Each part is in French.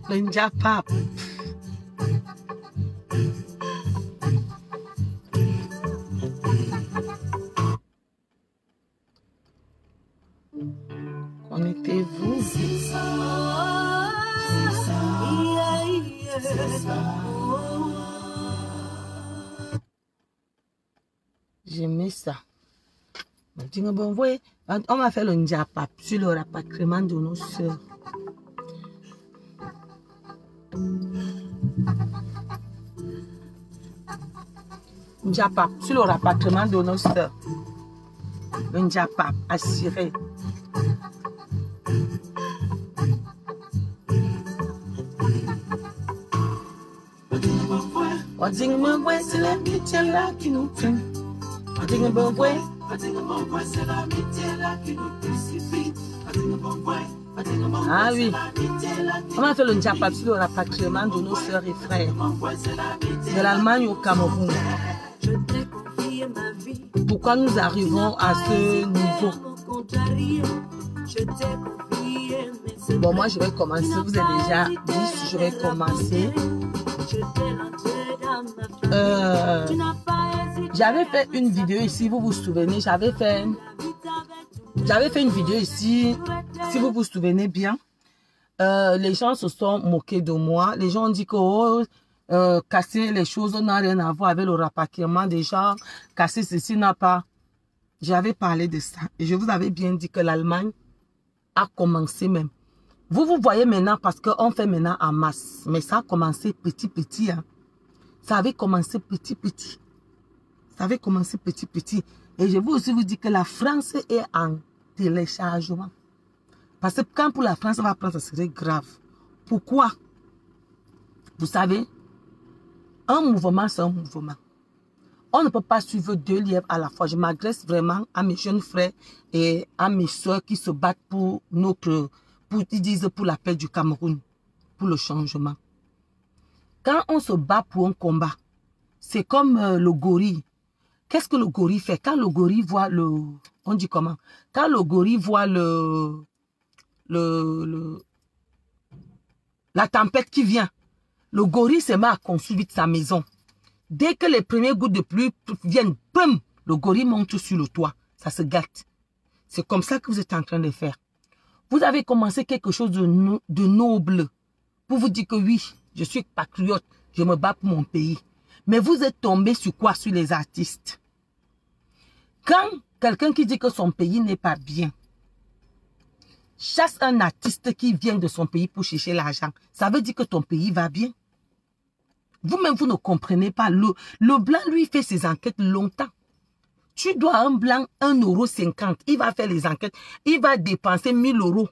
Le Njapap. Connectez-vous. J'aimais ça. On va faire le Njapap sur le rapatriement de nos soeurs. Njapap sur le rapatriement de nos soeurs. Le Njapap assuré. C'est l'amitié là qui nous tient. C'est l'amitié là qui nous précipite. Ah oui. On va faire le Njapap sur le rapatriement de nos soeurs et frères de l'Allemagne au Cameroun. Pourquoi nous arrivons à ce niveau? Bon, moi je vais commencer. Vous avez déjà dit, je vais commencer. J'avais fait une vidéo ici, vous vous souvenez, j'avais fait une vidéo ici, si vous vous souvenez bien. Les gens se sont moqués de moi. Les gens ont dit que oh, casser les choses n'a rien à voir avec le rapatriement des gens. Casser ceci n'a pas. J'avais parlé de ça. Et je vous avais bien dit que l'Allemagne a commencé même. Vous voyez maintenant parce qu'on fait maintenant en masse. Mais ça a commencé petit. Hein. Ça avait commencé petit. Ça avait commencé petit. Et je veux aussi vous dire que la France est en téléchargement. Parce que quand pour la France va prendre, ça serait grave. Pourquoi? Vous savez, un mouvement, c'est un mouvement. On ne peut pas suivre deux lièvres à la fois. Je m'adresse vraiment à mes jeunes frères et à mes soeurs qui se battent pour ils disent pour la paix du Cameroun, pour le changement. Quand on se bat pour un combat, c'est comme le gorille. Qu'est-ce que le gorille fait? Quand le gorille voit le... On dit comment? Quand le gorille voit la tempête qui vient, le gorille se met à construire vite sa maison. Dès que les premières gouttes de pluie viennent, boum, le gorille monte sur le toit. Ça se gâte. C'est comme ça que vous êtes en train de faire. Vous avez commencé quelque chose de noble pour vous dire que oui, je suis patriote, je me bats pour mon pays. Mais vous êtes tombé sur quoi? Sur les artistes. Quand quelqu'un qui dit que son pays n'est pas bien, chasse un artiste qui vient de son pays pour chercher l'argent, ça veut dire que ton pays va bien. Vous-même, vous ne comprenez pas. Le blanc, lui, fait ses enquêtes longtemps. Tu dois un blanc 1,50 €. Il va faire les enquêtes. Il va dépenser 1 000 €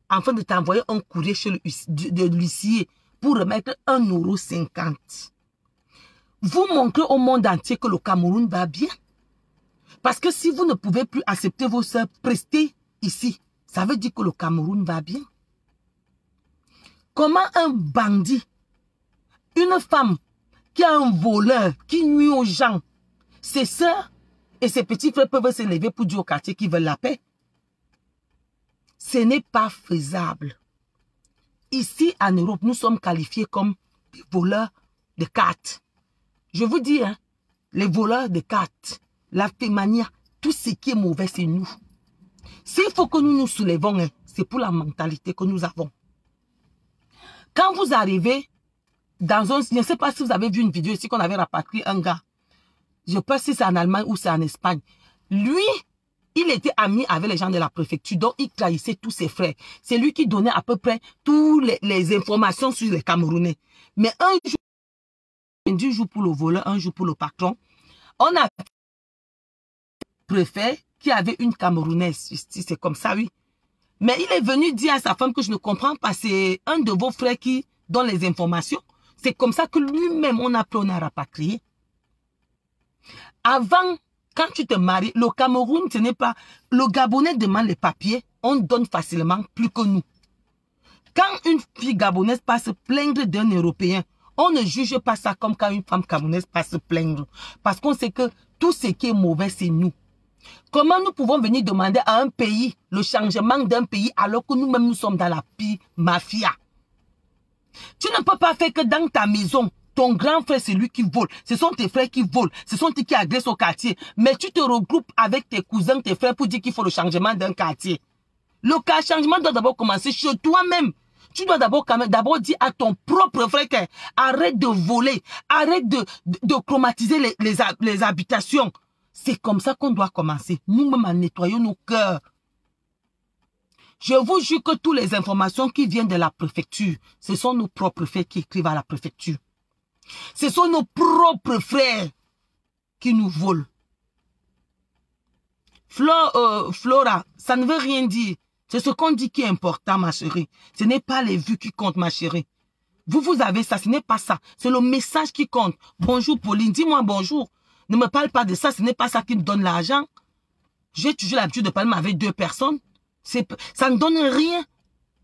afin de t'envoyer un courrier chez l'huissier pour remettre 1,50 €. Vous montrez au monde entier que le Cameroun va bien. Parce que si vous ne pouvez plus accepter vos soeurs prestées ici, ça veut dire que le Cameroun va bien. Comment un bandit, une femme qui a un voleur, qui nuit aux gens, ses soeurs et ses petits frères peuvent se lever pour dire au quartier qu'ils veulent la paix? Ce n'est pas faisable. Ici, en Europe, nous sommes qualifiés comme des voleurs de cartes. Je vous dis, hein, les voleurs de cartes, la fémania, tout ce qui est mauvais, c'est nous. S'il faut que nous nous soulevons, hein, c'est pour la mentalité que nous avons. Quand vous arrivez dans un... Je ne sais pas si vous avez vu une vidéo ici qu'on avait rapatrié un gars. Je ne sais pas si c'est en Allemagne ou c'est en Espagne. Lui, il était ami avec les gens de la préfecture, donc il trahissait tous ses frères. C'est lui qui donnait à peu près toutes les informations sur les Camerounais. Mais un jour pour le voleur, un jour pour le patron, on a un préfet qui avait une Camerounaise. C'est comme ça, oui. Mais il est venu dire à sa femme que je ne comprends pas. C'est un de vos frères qui donne les informations. C'est comme ça que lui-même, on a rapatrié. Avant, quand tu te maries, le Cameroun, ce n'est pas... Le Gabonais demande les papiers, on donne facilement plus que nous. Quand une fille gabonaise passe plaindre d'un Européen, on ne juge pas ça comme quand une femme camerounaise passe plaindre. Parce qu'on sait que tout ce qui est mauvais, c'est nous. Comment nous pouvons venir demander à un pays le changement d'un pays alors que nous-mêmes nous sommes dans la pire mafia? Tu ne peux pas faire que dans ta maison, ton grand frère, c'est lui qui vole. Ce sont tes frères qui volent. Ce sont eux qui agressent au quartier. Mais tu te regroupes avec tes cousins, tes frères pour dire qu'il faut le changement d'un quartier. Le changement doit d'abord commencer chez toi-même. Tu dois d'abord dire à ton propre frère que arrête de voler, arrête de chromatiser les habitations. C'est comme ça qu'on doit commencer. Nous-mêmes en nettoyons nos cœurs. Je vous jure que toutes les informations qui viennent de la préfecture, ce sont nos propres frères qui écrivent à la préfecture. Ce sont nos propres frères qui nous volent. Flora, ça ne veut rien dire. C'est ce qu'on dit qui est important, ma chérie. Ce n'est pas les vues qui comptent, ma chérie. Vous avez ça, ce n'est pas ça. C'est le message qui compte. Bonjour Pauline, dis-moi bonjour. Ne me parle pas de ça, ce n'est pas ça qui me donne l'argent. J'ai toujours l'habitude de parler avec 2 personnes. Ça ne donne rien.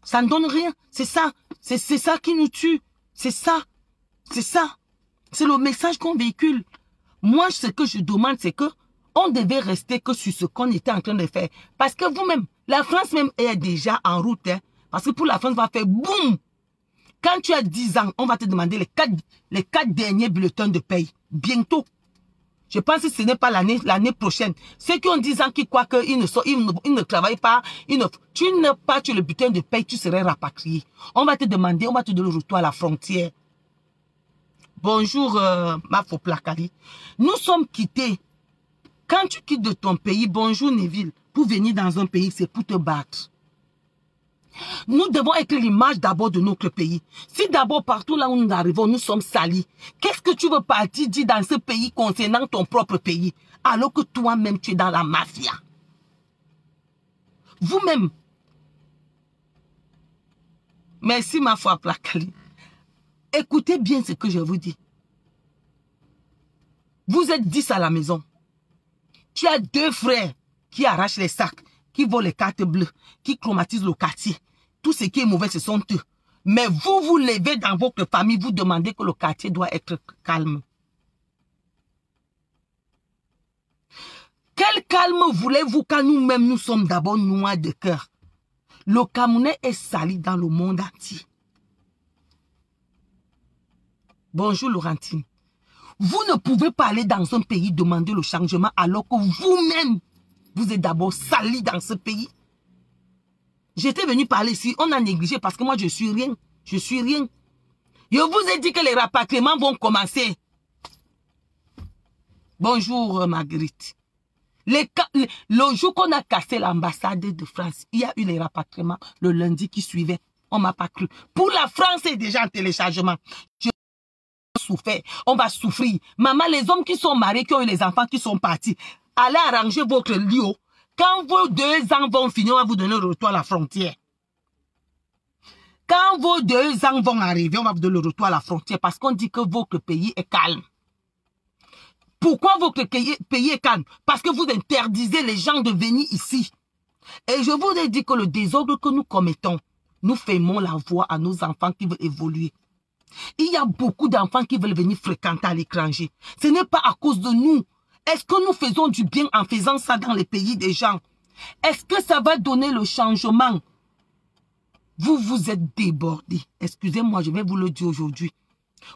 Ça ne donne rien. C'est ça. C'est ça qui nous tue. C'est ça. C'est ça. C'est le message qu'on véhicule. Moi, ce que je demande, c'est que on devait rester que sur ce qu'on était en train de faire. Parce que vous-même, la France même est déjà en route. Hein, parce que pour la France, va faire boum. Quand tu as 10 ans, on va te demander les 4 derniers bulletins de paye. Bientôt. Je pense que ce n'est pas l'année prochaine. Ceux qui ont 10 ans qui croient qu'ils ne travaillent pas, tu n'as pas le bulletin de paye, tu serais rapatrié. On va te demander, on va te donner le retour à la frontière. Bonjour, ma faux placali. Nous sommes quittés. Quand tu quittes de ton pays, bonjour Neville, pour venir dans un pays, c'est pour te battre. Nous devons être l'image d'abord de notre pays. Si d'abord partout là où nous arrivons, nous sommes salis, qu'est-ce que tu veux partir dire dans ce pays concernant ton propre pays, alors que toi-même tu es dans la mafia? Vous-même. Merci ma foi Placali. Écoutez bien ce que je vous dis. Vous êtes 10 à la maison. Tu as 2 frères qui arrachent les sacs, qui volent les cartes bleues, qui chromatisent le quartier. Tout ce qui est mauvais, ce sont eux. Mais vous, vous levez dans votre famille, vous demandez que le quartier doit être calme. Quel calme voulez-vous quand nous-mêmes, nous sommes d'abord noirs de cœur? Le Camerounais est sali dans le monde entier. Bonjour Laurentine. Vous ne pouvez pas aller dans un pays demander le changement alors que vous-même, vous êtes d'abord sali dans ce pays. J'étais venu parler ici, on a négligé parce que moi je suis rien. Je suis rien. Je vous ai dit que les rapatriements vont commencer. Bonjour Marguerite. Le jour qu'on a cassé l'ambassade de France, il y a eu les rapatriements le lundi qui suivait. On ne m'a pas cru. Pour la France, c'est déjà en téléchargement. Souffert, on va souffrir. Maman, les hommes qui sont mariés, qui ont eu les enfants qui sont partis, allez arranger votre lieu. Quand vos 2 ans vont finir, on va vous donner le retour à la frontière. Quand vos 2 ans vont arriver, on va vous donner le retour à la frontière parce qu'on dit que votre pays est calme. Pourquoi votre pays est calme? Parce que vous interdisez les gens de venir ici. Et je vous ai dit que le désordre que nous commettons, nous fermons la voie à nos enfants qui veulent évoluer. Il y a beaucoup d'enfants qui veulent venir fréquenter à l'étranger. Ce n'est pas à cause de nous. Est-ce que nous faisons du bien en faisant ça dans les pays des gens? Est-ce que ça va donner le changement? Vous, vous êtes débordés. Excusez-moi, je vais vous le dire aujourd'hui.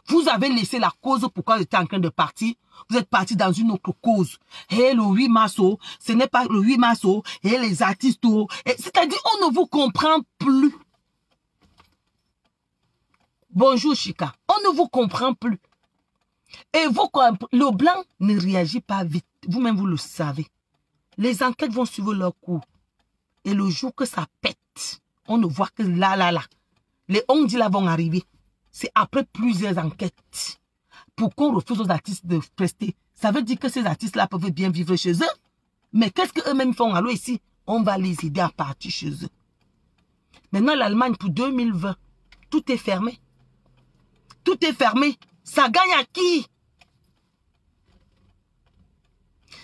Vous avez laissé la cause pourquoi vous étiez en train de partir. Vous êtes parti dans une autre cause. Et le 8 mars, ce n'est pas le 8 mars, et les artistes. C'est-à-dire, on ne vous comprend plus. Bonjour Chika, on ne vous comprend plus. Et le blanc ne réagit pas vite. Vous-même, vous le savez. Les enquêtes vont suivre leur cours. Et le jour que ça pète, on ne voit que là. Les ondits là vont arriver. C'est après plusieurs enquêtes. Pour qu'on refuse aux artistes de prester. Ça veut dire que ces artistes-là peuvent bien vivre chez eux. Mais qu'est-ce qu'eux-mêmes font? Alors ici, on va les aider à partir chez eux. Maintenant, l'Allemagne, pour 2020, tout est fermé. Tout est fermé. Ça gagne à qui?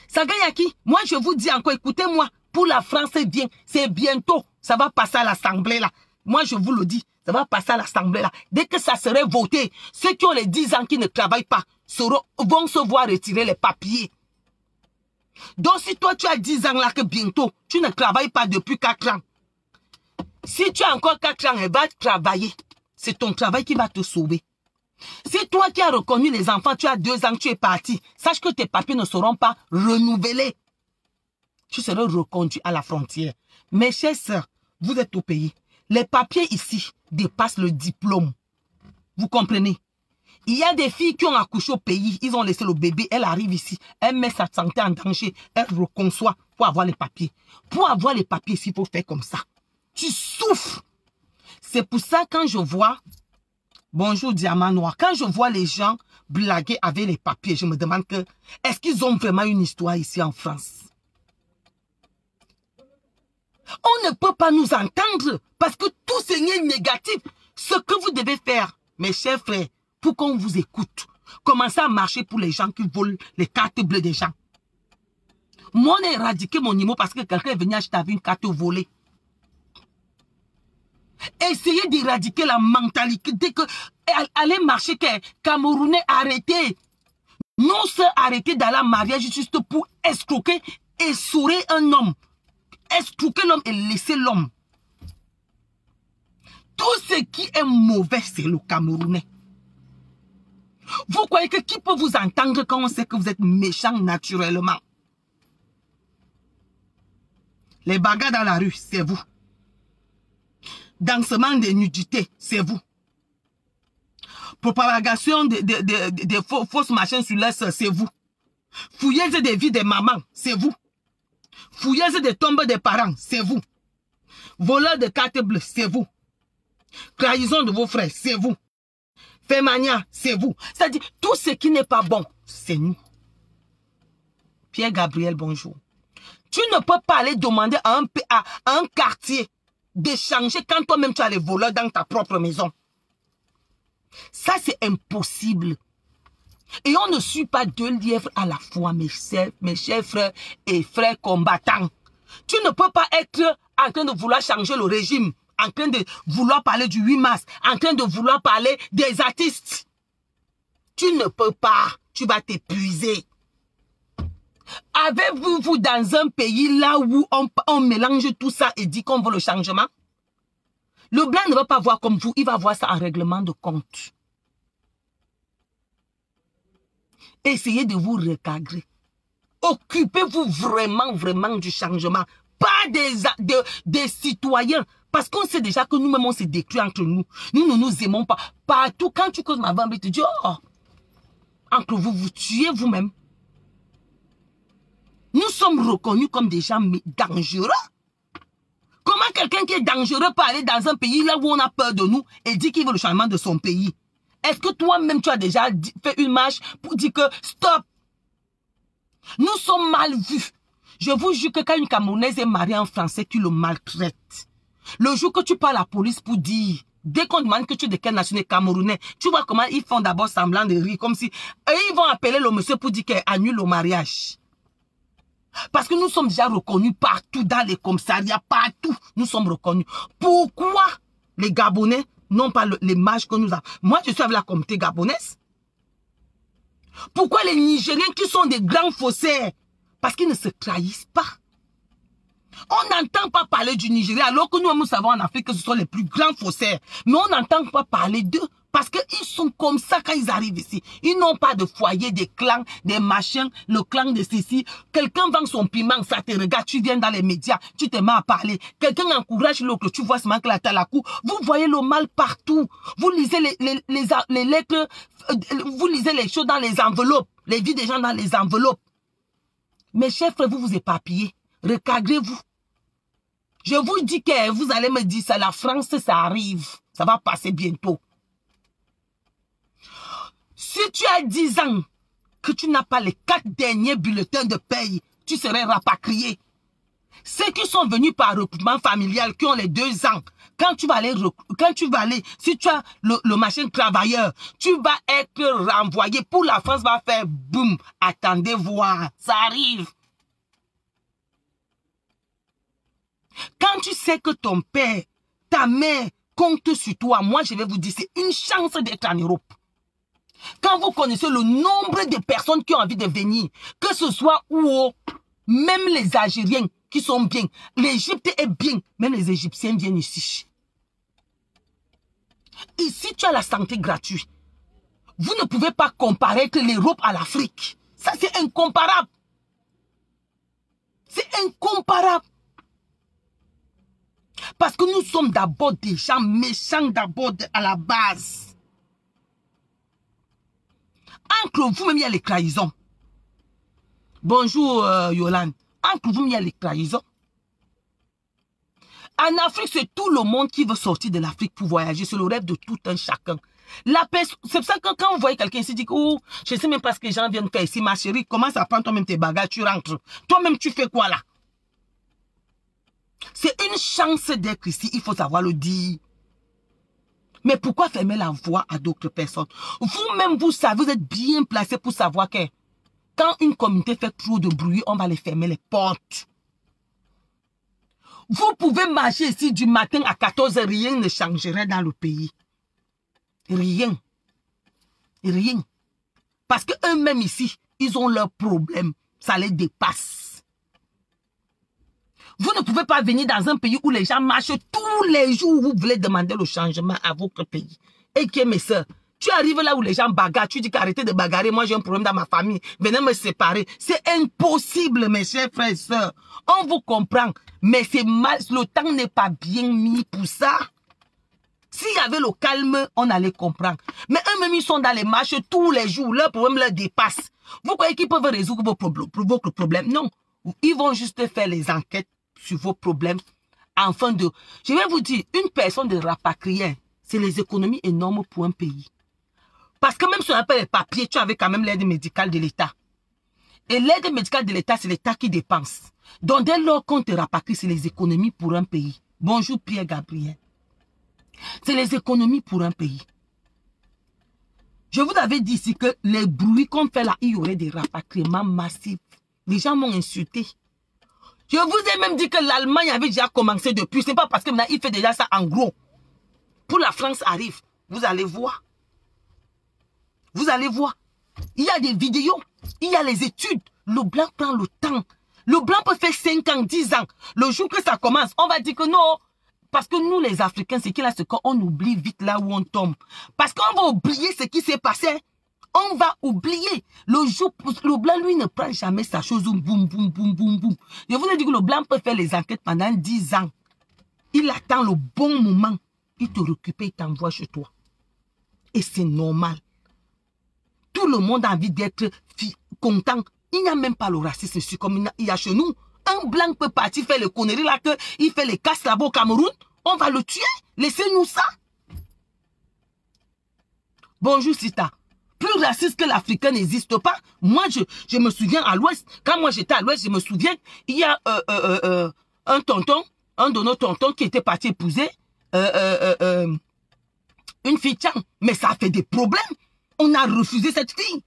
Ça gagne à qui? Moi, je vous dis encore, écoutez-moi, pour la France, c'est bien. C'est bientôt. Ça va passer à l'Assemblée, là. Moi, je vous le dis. Ça va passer à l'Assemblée, là. Dès que ça serait voté, ceux qui ont les 10 ans qui ne travaillent pas vont se voir retirer les papiers. Donc, si toi, tu as 10 ans, là, que bientôt, tu ne travailles pas depuis 4 ans. Si tu as encore 4 ans, va travailler. C'est ton travail qui va te sauver. Si toi qui as reconnu les enfants, tu as 2 ans, tu es parti, sache que tes papiers ne seront pas renouvelés. Tu seras reconduit à la frontière. Mes chères sœurs, vous êtes au pays. Les papiers ici dépassent le diplôme. Vous comprenez? Il y a des filles qui ont accouché au pays, ils ont laissé le bébé, elle arrive ici, elle met sa santé en danger, elle reconçoit pour avoir les papiers. Pour avoir les papiers, il faut faire comme ça. Tu souffres. C'est pour ça quand je vois, bonjour diamant noir, quand je vois les gens blaguer avec les papiers, je me demande que, est-ce qu'ils ont vraiment une histoire ici en France? On ne peut pas nous entendre parce que tout ce qui est négatif, ce que vous devez faire, mes chers frères, pour qu'on vous écoute, commencez à marcher pour les gens qui volent les cartes bleues des gens. Moi, on a éradiqué mon numéro parce que quelqu'un est venu acheter une carte volée. Essayez d'éradiquer la mentalité dès que allez marcher que Camerounais arrêtez. Non se arrêter dans la mariage juste pour escroquer et sourer un homme. Escroquer l'homme et laisser l'homme. Tout ce qui est mauvais, c'est le Camerounais. Vous croyez que qui peut vous entendre quand on sait que vous êtes méchant naturellement? Les bagarres dans la rue, c'est vous. Dansement de nudité, c'est vous. Propagation de fausses machines sur l'air, c'est vous. Fouilleuse des vies des mamans, c'est vous. Fouilleuse des tombes des parents, c'est vous. Voleur de cartes bleues, c'est vous. Trahison de vos frères, c'est vous. Fémania, c'est vous. C'est-à-dire, tout ce qui n'est pas bon, c'est nous. Pierre Gabriel, bonjour. Tu ne peux pas aller demander à un quartier d'échanger quand toi-même tu as les voleurs dans ta propre maison. Ça, c'est impossible. Et on ne suit pas 2 lièvres à la fois, mes chers frères et frères combattants. Tu ne peux pas être en train de vouloir changer le régime, en train de vouloir parler du 8 mars, en train de vouloir parler des artistes. Tu ne peux pas, tu vas t'épuiser. Avez-vous dans un pays là où on mélange tout ça et dit qu'on veut le changement? Le blanc ne va pas voir comme vous, il va voir ça en règlement de compte. Essayez de vous recadrer. Occupez-vous vraiment du changement. Pas des citoyens. Parce qu'on sait déjà que nous-mêmes, on s'est détruit entre nous. Nous ne nous aimons pas. Partout, quand tu causes ma femme, tu te dis, oh, entre vous, vous tuez vous-même. Nous sommes reconnus comme des gens dangereux. Comment quelqu'un qui est dangereux peut aller dans un pays là où on a peur de nous et dire qu'il veut le changement de son pays? Est-ce que toi-même, tu as déjà fait une marche pour dire que stop? Nous sommes mal vus. Je vous jure que quand une Camerounaise est mariée à un Français, tu le maltraites. Le jour que tu parles à la police pour dire, dès qu'on demande que tu es de quelle nationalité camerounais, tu vois comment ils font d'abord semblant de rire, comme si ils vont appeler le monsieur pour dire qu'il annule le mariage. Parce que nous sommes déjà reconnus partout dans les commissariats, partout, nous sommes reconnus. Pourquoi les Gabonais n'ont pas l'image que nous avons? Moi, je suis avec la communauté gabonaise. Pourquoi les Nigériens qui sont des grands faussaires? Parce qu'ils ne se trahissent pas. On n'entend pas parler du Nigeria, alors que nous savons en Afrique que ce sont les plus grands faussaires. Mais on n'entend pas parler d'eux. Parce qu'ils sont comme ça quand ils arrivent ici. Ils n'ont pas de foyer, des clans, des machins, le clan de ceci. Quelqu'un vend son piment, ça te regarde, tu viens dans les médias, tu te mets à parler. Quelqu'un encourage l'autre, tu vois seulement que la talakou. Vous voyez le mal partout. Vous lisez les lettres, vous lisez les choses dans les enveloppes, les vies des gens dans les enveloppes. Mes chers frères, vous vous éparpillez. Recadrez-vous. Je vous dis que vous allez me dire ça, la France, ça arrive. Ça va passer bientôt. Si tu as 10 ans, que tu n'as pas les 4 derniers bulletins de paye, tu serais rapatrié. Ceux qui sont venus par recrutement familial, qui ont les 2 ans, quand tu vas aller, si tu as le machin travailleur, tu vas être renvoyé. Pour la France va faire boum. Attendez voir, ça arrive. Quand tu sais que ton père, ta mère compte sur toi, moi je vais vous dire, c'est une chance d'être en Europe. Quand vous connaissez le nombre de personnes qui ont envie de venir, que ce soit où, même les Algériens qui sont bien, l'Égypte est bien, même les Égyptiens viennent ici. Ici, tu as la santé gratuite. Vous ne pouvez pas comparer que l'Europe à l'Afrique. Ça, c'est incomparable. C'est incomparable. Parce que nous sommes d'abord des gens méchants d'abord à la base. Entre vous-même, il y a les trahisons. Bonjour, Yolande. Entre vous-même, il y a les trahisons. En Afrique, c'est tout le monde qui veut sortir de l'Afrique pour voyager. C'est le rêve de tout un chacun. C'est pour ça que quand vous voyez quelqu'un ici, dit que oh, je ne sais même pas ce que les gens viennent faire ici, ma chérie, commence à prendre toi-même tes bagages, tu rentres. Toi-même, tu fais quoi là? C'est une chance d'être ici, il faut savoir le dire. Mais pourquoi fermer la voie à d'autres personnes? Vous-même, vous savez, vous êtes bien placé pour savoir que quand une communauté fait trop de bruit, on va les fermer les portes. Vous pouvez marcher ici du matin à 14h, rien ne changerait dans le pays. Rien. Rien. Parce qu'eux-mêmes ici, ils ont leurs problèmes. Ça les dépasse. Vous ne pouvez pas venir dans un pays où les gens marchent tous les jours. Vous voulez demander le changement à votre pays. Et que mes soeurs, tu arrives là où les gens bagarrent. Tu dis qu'arrêtez de bagarrer. Moi, j'ai un problème dans ma famille. Venez me séparer. C'est impossible, mes chers frères et sœurs. On vous comprend. Mais c'est mal. Le temps n'est pas bien mis pour ça. S'il y avait le calme, on allait comprendre. Mais eux-mêmes, ils sont dans les marches tous les jours. Leur problème leur dépasse. Vous croyez qu'ils peuvent résoudre vos problèmes? Non. Ils vont juste faire les enquêtes sur vos problèmes. Enfin de... Je vais vous dire, une personne de rapatrié, c'est les économies énormes pour un pays. Parce que même si on n'a pas les papiers, tu avais quand même l'aide médicale de l'État. Et l'aide médicale de l'État, c'est l'État qui dépense. Donc dès lors qu'on te rapatrie, c'est les économies pour un pays. Bonjour Pierre Gabriel. C'est les économies pour un pays. Je vous avais dit ici que les bruits qu'on fait là, il y aurait des rapatriements massifs. Les gens m'ont insulté. Je vous ai même dit que l'Allemagne avait déjà commencé depuis. Ce n'est pas parce que maintenant il fait déjà ça en gros. Pour la France arrive. Vous allez voir. Vous allez voir. Il y a des vidéos. Il y a les études. Le blanc prend le temps. Le blanc peut faire 5 ans, 10 ans. Le jour que ça commence, on va dire que non. Parce que nous, les Africains, c'est qu'il y a ce qu'on oublie vite là où on tombe. Parce qu'on va oublier ce qui s'est passé. On va oublier. Le blanc, lui, ne prend jamais sa chose. Boum, boum, boum, boum, boum. Je vous ai dit que le blanc peut faire les enquêtes pendant 10 ans. Il attend le bon moment. Il te récupère, il t'envoie chez toi. Et c'est normal. Tout le monde a envie d'être content. Il n'y a même pas le racisme ici comme il y a chez nous. Un blanc peut partir faire les conneries là, il fait les casses là-bas au Cameroun. On va le tuer. Laissez-nous ça. Bonjour Sita. Plus raciste que l'Africain n'existe pas. Moi, je me souviens à l'Ouest. Quand moi j'étais à l'Ouest, je me souviens, il y a un tonton, un de nos tontons qui était parti épouser une fille Tchang. Mais ça a fait des problèmes. On a refusé cette fille.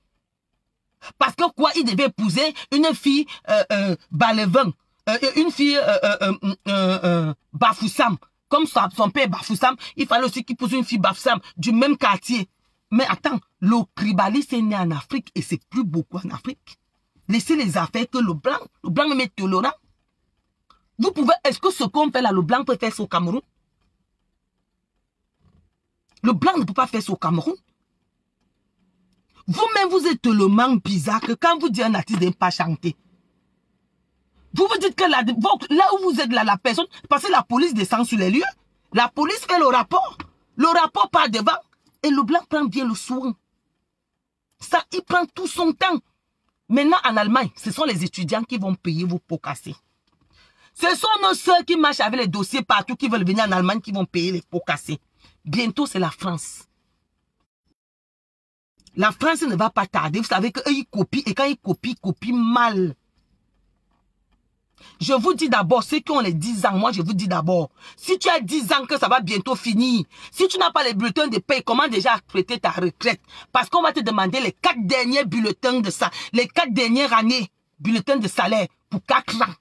Parce que quoi, il devait épouser une fille Balevin, une fille Bafoussam. Comme son père Bafoussam, il fallait aussi qu'il épouse une fille Bafoussam du même quartier. Mais attends, le tribalisme est né en Afrique et c'est plus beaucoup en Afrique. Laissez les affaires que le blanc me met tolérant. Vous pouvez, est-ce que ce qu'on fait là, le blanc peut faire ça au Cameroun? Le blanc ne peut pas faire ça au Cameroun. Vous-même, vous êtes tellement bizarre que quand vous dites un artiste n'aime pas chanter, vous vous dites que là où vous êtes là, la personne, parce que la police descend sur les lieux, la police fait le rapport part devant, et le blanc prend bien le soin. Ça, il prend tout son temps. Maintenant, en Allemagne, ce sont les étudiants qui vont payer vos pots cassés. Ce sont nos soeurs qui marchent avec les dossiers partout, qui veulent venir en Allemagne, qui vont payer les pots cassés. Bientôt, c'est la France. La France ne va pas tarder. Vous savez qu'eux, ils copient. Et quand ils copient mal. Je vous dis d'abord, ceux qui ont les 10 ans, moi je vous dis d'abord, si tu as 10 ans que ça va bientôt finir, si tu n'as pas les bulletins de paie, comment déjà prêter ta retraite? Parce qu'on va te demander les 4 derniers bulletins de ça, les 4 dernières années, bulletins de salaire pour 4 ans.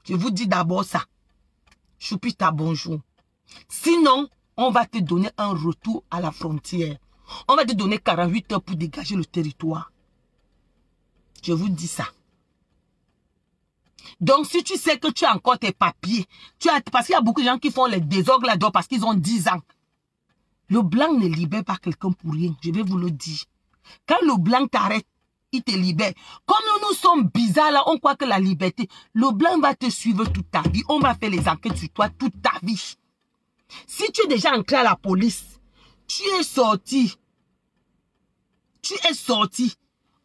Je vous dis d'abord ça. Choupita, bonjour. Sinon, on va te donner un retour à la frontière. On va te donner 48 heures pour dégager le territoire. Je vous dis ça. Donc, si tu sais que tu as encore tes papiers, parce qu'il y a beaucoup de gens qui font les désordres là-dedans parce qu'ils ont 10 ans. Le blanc ne libère pas quelqu'un pour rien, je vais vous le dire. Quand le blanc t'arrête, il te libère. Comme nous sommes bizarres là, on croit que la liberté, le blanc va te suivre toute ta vie. On va faire les enquêtes sur toi toute ta vie. Si tu es déjà entré à la police, tu es sorti. Tu es sorti.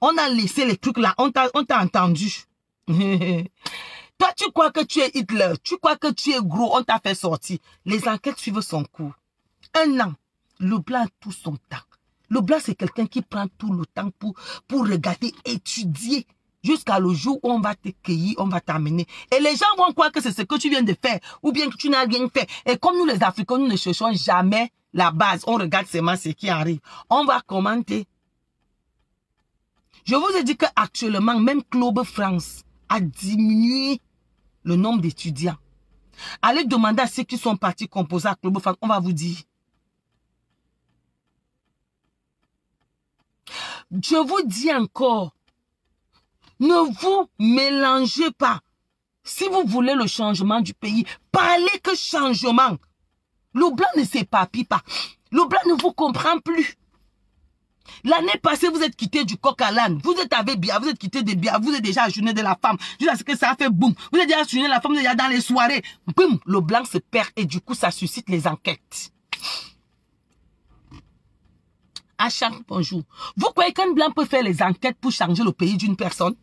On a laissé les trucs là, on t'a entendu. Toi, tu crois que tu es Hitler, tu crois que tu es gros, on t'a fait sortir. Les enquêtes suivent son cours. 1 an, le blanc a tout son temps. Le blanc, c'est quelqu'un qui prend tout le temps pour regarder, étudier, jusqu'à le jour où on va te cueillir, on va t'amener. Et les gens vont croire que c'est ce que tu viens de faire, ou bien que tu n'as rien fait. Et comme nous les Africains, nous ne cherchons jamais la base, on regarde seulement ce qui arrive. On va commenter. Je vous ai dit qu'actuellement, même Club France a diminué le nombre d'étudiants. Allez demander à ceux qui sont partis composer à Club France, on va vous dire. Je vous dis encore, ne vous mélangez pas. Si vous voulez le changement du pays, parlez que changement. Le blanc ne s'épapille pas. Le blanc ne vous comprend plus. L'année passée, vous êtes quitté du coq à l'âne. Vous êtes avec Bia, vous êtes quitté de Bia, vous êtes déjà à journée de la femme. Jusqu'à ce que ça a fait boum. Vous êtes déjà à journée de la femme, vous êtes déjà dans les soirées. Boum, le blanc se perd et du coup, ça suscite les enquêtes. À chaque bonjour. Vous croyez qu'un blanc peut faire les enquêtes pour changer le pays d'une personne?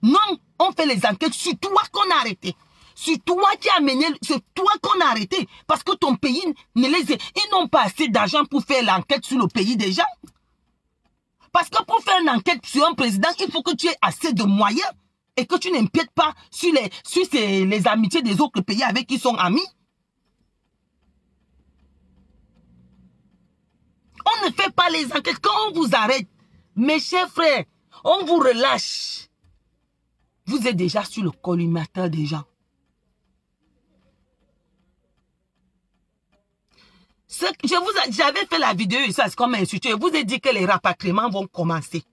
Non, on fait les enquêtes sur toi qu'on a arrêté. Sur toi qui a mené, c'est toi qu'on a arrêté. Parce que ton pays, ils n'ont pas assez d'argent pour faire l'enquête sur le pays des gens. Parce que pour faire une enquête sur un président, il faut que tu aies assez de moyens et que tu n'empiètes pas sur les amitiés des autres pays avec qui ils sont amis. On ne fait pas les enquêtes. Quand on vous arrête, mes chers frères, on vous relâche. Vous êtes déjà sur le collimateur des gens. J'avais fait la vidéo ici, c'est comme institut. Je vous ai dit que les rapatriements vont commencer.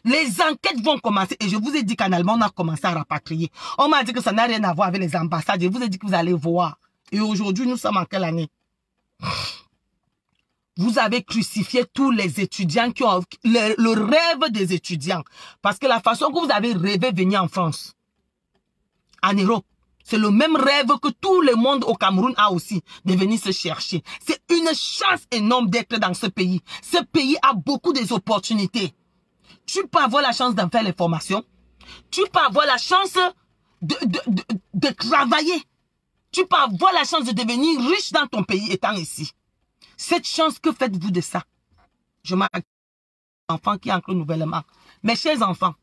Les enquêtes vont commencer. Et je vous ai dit qu'en Allemagne, on a commencé à rapatrier. On m'a dit que ça n'a rien à voir avec les ambassades. Je vous ai dit que vous allez voir. Et aujourd'hui, nous sommes en quelle année? Vous avez crucifié tous les étudiants qui ont le rêve des étudiants. Parce que la façon que vous avez rêvé venir en France, en Europe, c'est le même rêve que tout le monde au Cameroun a aussi, de venir se chercher. C'est une chance énorme d'être dans ce pays. Ce pays a beaucoup d'opportunités. Tu peux avoir la chance d'en faire les formations. Tu peux avoir la chance de travailler. Tu peux avoir la chance de devenir riche dans ton pays étant ici. Cette chance, que faites-vous de ça? Je m'arrête enfant qui entre nouvellement. Mes chers enfants,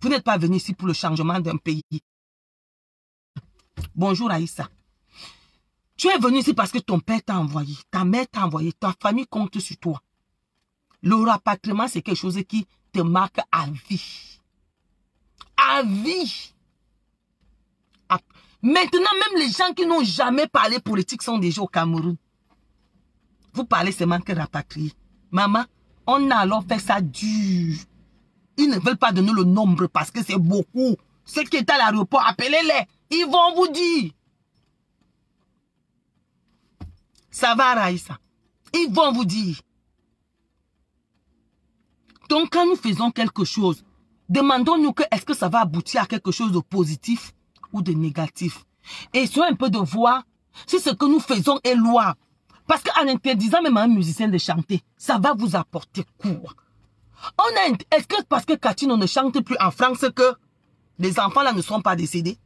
vous n'êtes pas venus ici pour le changement d'un pays. Bonjour Aïssa. Tu es venu ici parce que ton père t'a envoyé, ta mère t'a envoyé, ta famille compte sur toi. Le rapatriement, c'est quelque chose qui te marque à vie. À vie. Maintenant, même les gens qui n'ont jamais parlé politique sont déjà au Cameroun. Vous parlez seulement que rapatrier. Maman, on a alors fait ça dur. Ils ne veulent pas donner le nombre parce que c'est beaucoup. Ceux qui étaient à l'aéroport, appelez-les. Ils vont vous dire. Ça va, Raïssa. Ils vont vous dire. Donc, quand nous faisons quelque chose, demandons-nous que est-ce que ça va aboutir à quelque chose de positif ou de négatif. Et soyez un peu de voir si ce que nous faisons est louable. Parce qu'en interdisant même à un musicien de chanter, ça va vous apporter quoi? Est-ce que parce que Catine, on ne chante plus en France que les enfants là ne sont pas décédés?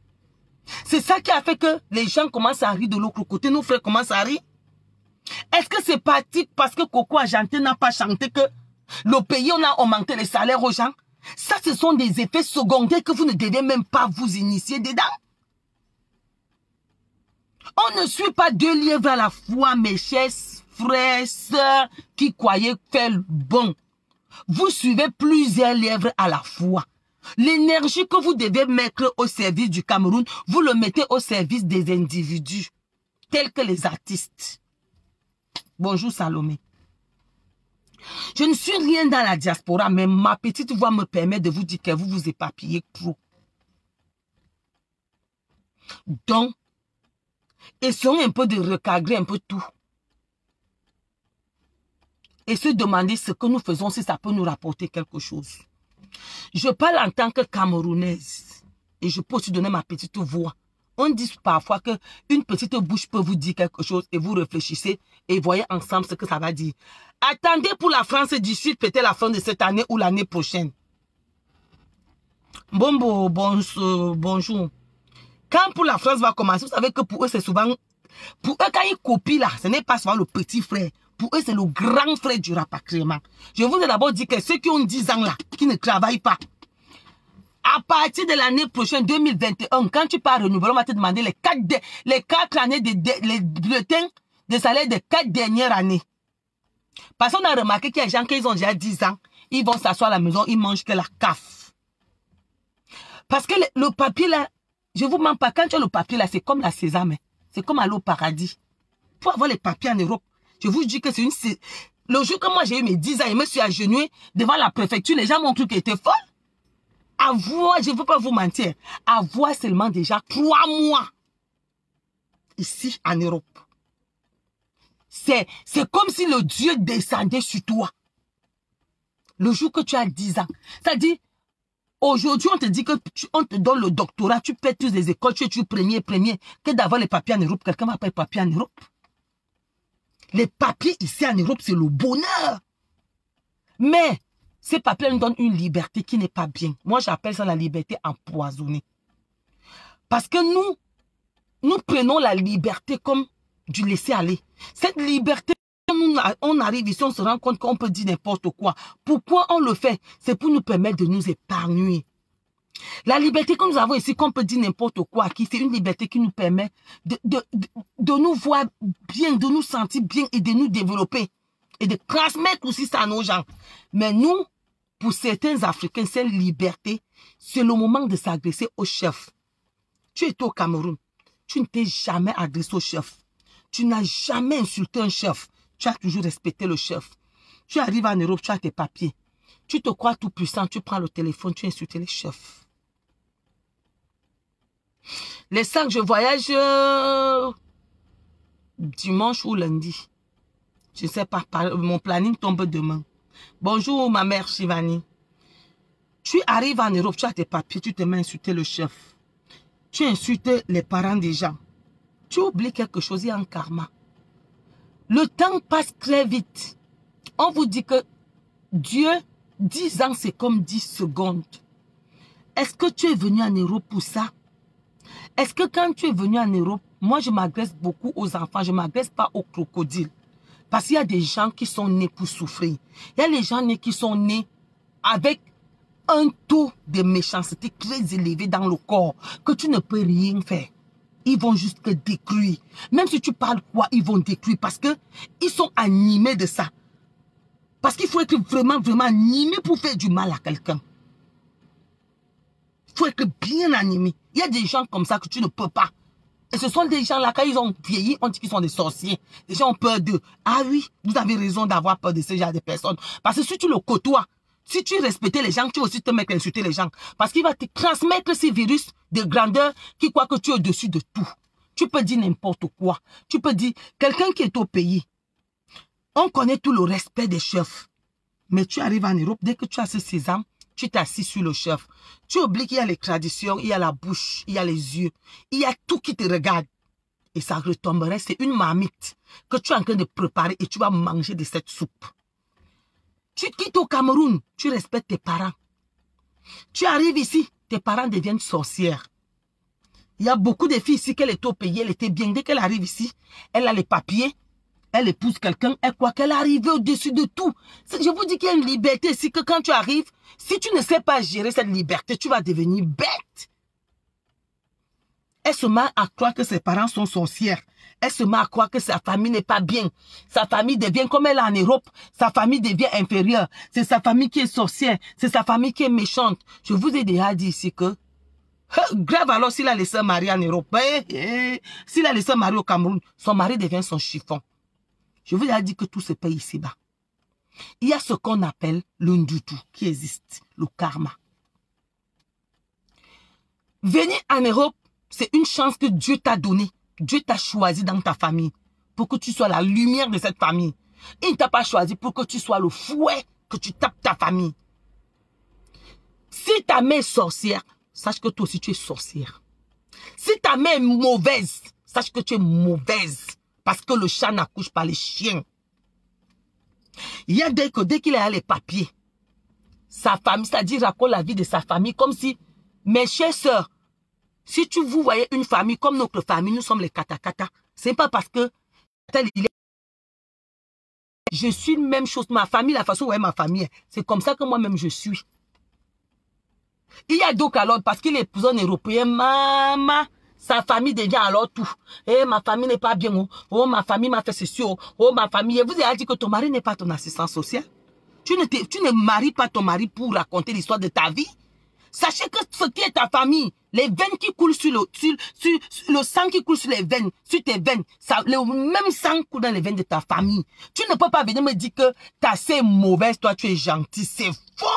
C'est ça qui a fait que les gens commencent à rire de l'autre côté, nos frères commencent à rire. Est-ce que c'est parti parce que Coco Argentin n'a pas chanté que le pays, on a augmenté les salaires aux gens? Ça, ce sont des effets secondaires que vous ne devez même pas vous initier dedans. On ne suit pas 2 lièvres à la fois, mes chers frères, sœurs, qui croyaient faire le bon. Vous suivez plusieurs lièvres à la fois. L'énergie que vous devez mettre au service du Cameroun, vous le mettez au service des individus, tels que les artistes. Bonjour Salomé. Je ne suis rien dans la diaspora, mais ma petite voix me permet de vous dire que vous vous éparpillez trop. Donc, essayons un peu de recadrer un peu tout. et se demander ce que nous faisons, si ça peut nous rapporter quelque chose. Je parle en tant que Camerounaise et je peux aussi donner ma petite voix. On dit parfois qu'une petite bouche peut vous dire quelque chose et vous réfléchissez et voyez ensemble ce que ça va dire. Attendez pour la France du Sud, peut-être la fin de cette année ou l'année prochaine. Bonjour. Quand pour la France va commencer, vous savez que pour eux, c'est souvent... Pour eux, quand ils copient là, ce n'est pas souvent le petit frère. Pour eux, c'est le grand frère du rapatriement. Je vous ai d'abord dit que ceux qui ont 10 ans là, qui ne travaillent pas, à partir de l'année prochaine, 2021, quand tu pars renouveler, on va te demander les 4 années les bulletins de salaire des 4 dernières années. Parce qu'on a remarqué qu'il y a des gens qui ont déjà 10 ans, ils vont s'asseoir à la maison, ils mangent que la CAF. Parce que le papier là, je vous mens pas, quand tu as le papier là, c'est comme la sésame, c'est comme aller au paradis. Pour avoir les papiers en Europe, je vous dis que c'est une... Le jour que moi j'ai eu mes 10 ans, je me suis agenouillé devant la préfecture, les gens m'ont cru qu'elle était folle. Avoir, je ne veux pas vous mentir, avoir seulement déjà 3 mois ici en Europe. C'est comme si le Dieu descendait sur toi. Le jour que tu as 10 ans. C'est-à-dire, aujourd'hui, on te dit qu'on te donne le doctorat, tu paies toutes les écoles, tu es premier, que d'avoir les papiers en Europe. Quelqu'un va pas les papiers en Europe. Les papiers ici en Europe, c'est le bonheur. Mais, ces papiers nous donnent une liberté qui n'est pas bien. Moi, j'appelle ça la liberté empoisonnée. Parce que nous prenons la liberté comme du laisser-aller. Cette liberté, on arrive ici, on se rend compte qu'on peut dire n'importe quoi. Pourquoi on le fait? C'est pour nous permettre de nous épargner. La liberté que nous avons ici, qu'on peut dire n'importe quoi, c'est une liberté qui nous permet de nous voir bien, de nous sentir bien et de nous développer. Et de transmettre aussi ça à nos gens. Mais nous, pour certains Africains, cette liberté, c'est le moment de s'agresser au chef. Tu es au Cameroun. Tu ne t'es jamais agressé au chef. Tu n'as jamais insulté un chef. Tu as toujours respecté le chef. Tu arrives en Europe, tu as tes papiers. Tu te crois tout puissant, tu prends le téléphone, tu insultes les chefs. Les 5, je voyage dimanche ou lundi. Je ne sais pas, mon planning tombe demain. Bonjour ma mère Shivani. Tu arrives en Europe, tu as tes papiers, tu te mets à insulter le chef. Tu insultes les parents des gens. Tu oublies quelque chose, il y a un karma. Le temps passe très vite. On vous dit que Dieu, 10 ans, c'est comme 10 secondes. Est-ce que tu es venu en Europe pour ça? Est-ce que quand tu es venu en Europe, moi je m'agresse beaucoup aux enfants, je ne m'agresse pas aux crocodiles. Parce qu'il y a des gens qui sont nés pour souffrir. Il y a les gens nés qui sont nés avec un taux de méchanceté très élevé dans le corps, que tu ne peux rien faire. Ils vont juste te détruire. Même si tu parles quoi, ils vont détruire parce que ils sont animés de ça. Parce qu'il faut être vraiment, vraiment animé pour faire du mal à quelqu'un. Il faut être bien animé. Il y a des gens comme ça que tu ne peux pas. Et ce sont des gens là, quand ils ont vieilli, on dit qu'ils sont des sorciers. Les gens ont peur d'eux. Ah oui, vous avez raison d'avoir peur de ce genre de personnes. Parce que si tu le côtoies, si tu respectes les gens, tu vas aussi te mettre à insulter les gens. Parce qu'il va te transmettre ces virus de grandeur qui croit que tu es au-dessus de tout. Tu peux dire n'importe quoi. Tu peux dire, quelqu'un qui est au pays, on connaît tout le respect des chefs. Mais tu arrives en Europe, dès que tu as ce sésame, tu t'assis sur le chef. Tu oublies qu'il y a les traditions, il y a la bouche, il y a les yeux. Il y a tout qui te regarde. Et ça retomberait, c'est une marmite que tu es en train de préparer et tu vas manger de cette soupe. Tu quittes au Cameroun, tu respectes tes parents. Tu arrives ici, tes parents deviennent sorcières. Il y a beaucoup de filles ici qu'elle est au pays, elle était bien. Dès qu'elle arrive ici, elle a les papiers, elle épouse quelqu'un, elle croit qu'elle est arrivée au-dessus de tout. Je vous dis qu'il y a une liberté ici que quand tu arrives, si tu ne sais pas gérer cette liberté, tu vas devenir bête. Elle se met à croire que ses parents sont sorcières. Elle se met à croire que sa famille n'est pas bien. Sa famille devient comme elle est en Europe. Sa famille devient inférieure. C'est sa famille qui est sorcière. C'est sa famille qui est méchante. Je vous ai déjà dit ici que grave alors s'il a laissé un mari en Europe. S'il a laissé un mari au Cameroun, son mari devient son chiffon. Je vous ai dit que tout se paye ici-bas. Il y a ce qu'on appelle le ndutu qui existe, le karma. Venir en Europe, c'est une chance que Dieu t'a donnée. Dieu t'a choisi dans ta famille pour que tu sois la lumière de cette famille. Il ne t'a pas choisi pour que tu sois le fouet, que tu tapes ta famille. Si ta mère est sorcière, sache que toi aussi tu es sorcière. Si ta mère est mauvaise, sache que tu es mauvaise. Parce que le chat n'accouche pas les chiens. Il y a dès qu'il a les papiers, sa famille, c'est-à-dire raconte la vie de sa famille comme si, mes chères sœurs, si vous voyez une famille comme notre famille, nous sommes les katakata. Ce n'est pas parce que je suis la même chose. Ma famille, la façon dont est ma famille, c'est comme ça que moi-même je suis. Il y a donc alors, parce qu'il est un Européen, maman, sa famille devient alors tout. Eh, ma famille n'est pas bien. Oh, ma famille m'a fait ceci. Oh, ma famille. Vous avez dit que ton mari n'est pas ton assistant social. Tu ne maries pas ton mari pour raconter l'histoire de ta vie. Sachez que ce qui est ta famille, les veines qui coulent sur le sang qui coule sur les veines, sur tes veines, le même sang coule dans les veines de ta famille. Tu ne peux pas venir me dire que ta sœur est mauvaise, toi tu es gentil. C'est faux.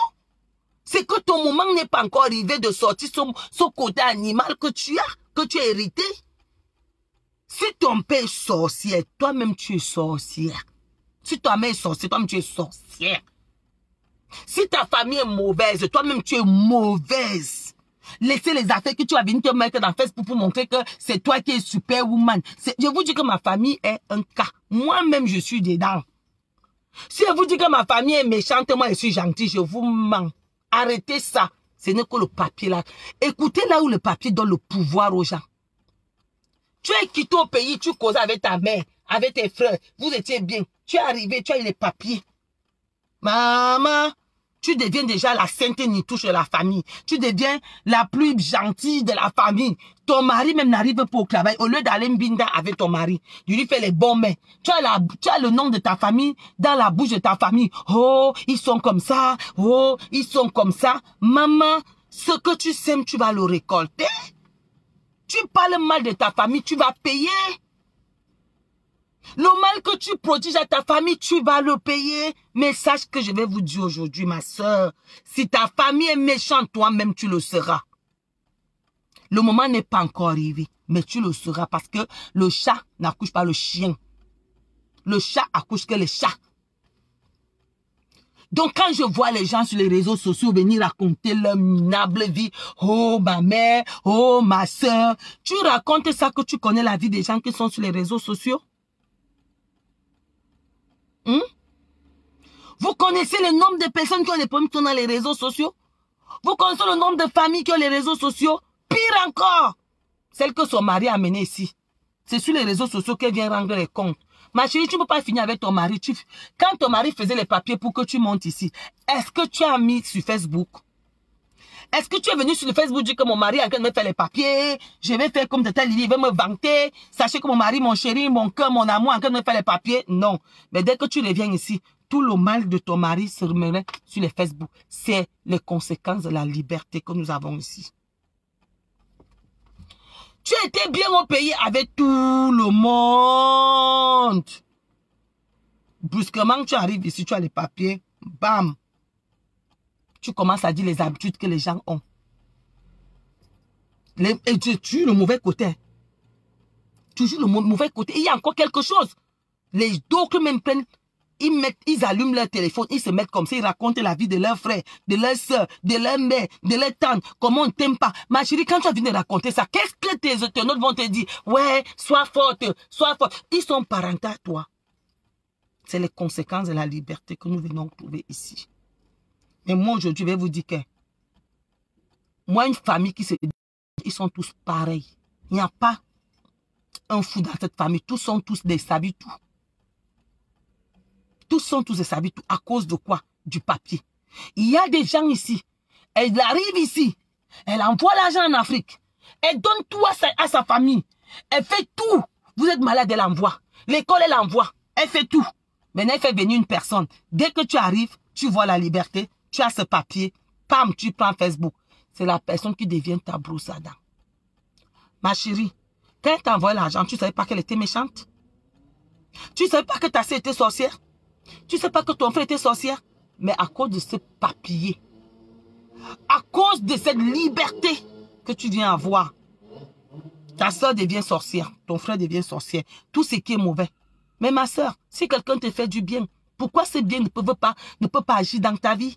C'est que ton moment n'est pas encore arrivé de sortir ce côté animal que tu as hérité. Si ton père est sorcier, toi-même tu es sorcière. Si ta mère est sorcière, toi-même tu es sorcière. Si ta famille est mauvaise, toi-même tu es mauvaise. Laissez les affaires que tu vas venir te mettre dans Facebook pour montrer que c'est toi qui es superwoman. Je vous dis que ma famille est un cas. Moi-même je suis dedans. Si je vous dis que ma famille est méchante, moi je suis gentille, je vous mens. Arrêtez ça. Ce n'est que le papier là. Écoutez là où le papier donne le pouvoir aux gens. Tu es quitté au pays, tu causais avec ta mère, avec tes frères. Vous étiez bien. Tu es arrivé, tu as eu les papiers. Maman, tu deviens déjà la sainte nitouche de la famille. Tu deviens la plus gentille de la famille. Ton mari même n'arrive pas au travail. Au lieu d'aller mbinda avec ton mari, tu lui fais les bons mains. Tu as le nom de ta famille dans la bouche de ta famille. Oh, ils sont comme ça. Oh, ils sont comme ça. Maman, ce que tu sèmes, tu vas le récolter. Tu parles mal de ta famille, tu vas payer. Le mal que tu prodiges à ta famille, tu vas le payer. Mais sache que je vais vous dire aujourd'hui, ma soeur, si ta famille est méchante, toi-même, tu le seras. Le moment n'est pas encore arrivé, mais tu le seras parce que le chat n'accouche pas le chien. Le chat accouche que les chats. Donc, quand je vois les gens sur les réseaux sociaux venir raconter leur minable vie, oh, ma mère, oh, ma soeur, tu racontes ça que tu connais la vie des gens qui sont sur les réseaux sociaux? Vous connaissez le nombre de personnes qui ont des problèmes dans les réseaux sociaux? Vous connaissez le nombre de familles qui ont les réseaux sociaux? Pire encore, celle que son mari a amenée ici. C'est sur les réseaux sociaux qu'elle vient rendre les comptes. Ma chérie, tu ne peux pas finir avec ton mari. Quand ton mari faisait les papiers pour que tu montes ici, est-ce que tu as mis sur Facebook? Est-ce que tu es venu sur le Facebook dire que mon mari est en train de me faire les papiers? Je vais faire comme de tel, il va me vanter. Sachez que mon mari, mon chéri, mon cœur, mon amour est en train de me faire les papiers. Non. Mais dès que tu reviens ici, tout le mal de ton mari se remet sur les Facebook. C'est les conséquences de la liberté que nous avons ici. Tu étais bien au pays avec tout le monde. Brusquement, tu arrives ici, tu as les papiers. Bam. Tu commences à dire les habitudes que les gens ont. Et tu le mauvais côté. Toujours le mauvais côté. Il y a encore quelque chose. Les d'autres même prennent. Ils allument leur téléphone, ils se mettent comme ça, ils racontent la vie de leurs frères, de leurs soeurs, de leur mère, de leur tante, comment on ne t'aime pas. Ma chérie, quand tu as fini de raconter ça, qu'est-ce que tes internautes vont te dire? Ouais, sois forte, sois forte. Ils sont parents à toi. C'est les conséquences de la liberté que nous venons trouver ici. Mais moi, aujourd'hui, je vais vous dire que moi, une famille qui se dit, ils sont tous pareils. Il n'y a pas un fou dans cette famille. Tous sont tous des savitou. Tous sont tous des savitou. À cause de quoi? Du papier. Il y a des gens ici. Elle arrive ici. Elle envoie l'argent en Afrique. Elle donne tout à sa famille. Elle fait tout. Vous êtes malade, elle envoie. L'école, elle envoie. Elle fait tout. Maintenant, elle fait venir une personne. Dès que tu arrives, tu vois la liberté. Tu as ce papier. Pam, tu prends Facebook. C'est la personne qui devient ta brousse à dents. Ma chérie, quand elle t'a envoyé l'argent, tu ne savais pas qu'elle était méchante? Tu ne savais pas que ta sœur était sorcière? Tu ne sais pas que ton frère était sorcière? Mais à cause de ce papier, à cause de cette liberté que tu viens avoir, ta soeur devient sorcière, ton frère devient sorcière. Tout ce qui est mauvais, Mais ma soeur, si quelqu'un te fait du bien, pourquoi ce bien ne peut pas agir dans ta vie?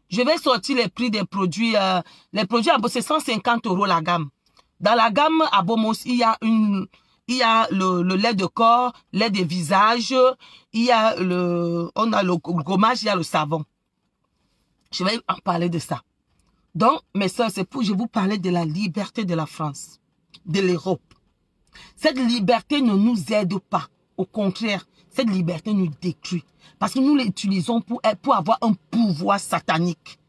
Je vais sortir les prix des produits. Les produits à c'est 150 € la gamme. Dans la gamme à Bomos, il y a le lait de corps, lait de visage, on a le gommage, il y a le savon. Je vais en parler de ça. Donc, mes soeurs, c'est pour je vous parler de la liberté de la France, de l'Europe. Cette liberté ne nous aide pas. Au contraire, cette liberté nous détruit. Parce que nous l'utilisons pour avoir un pouvoir satanique.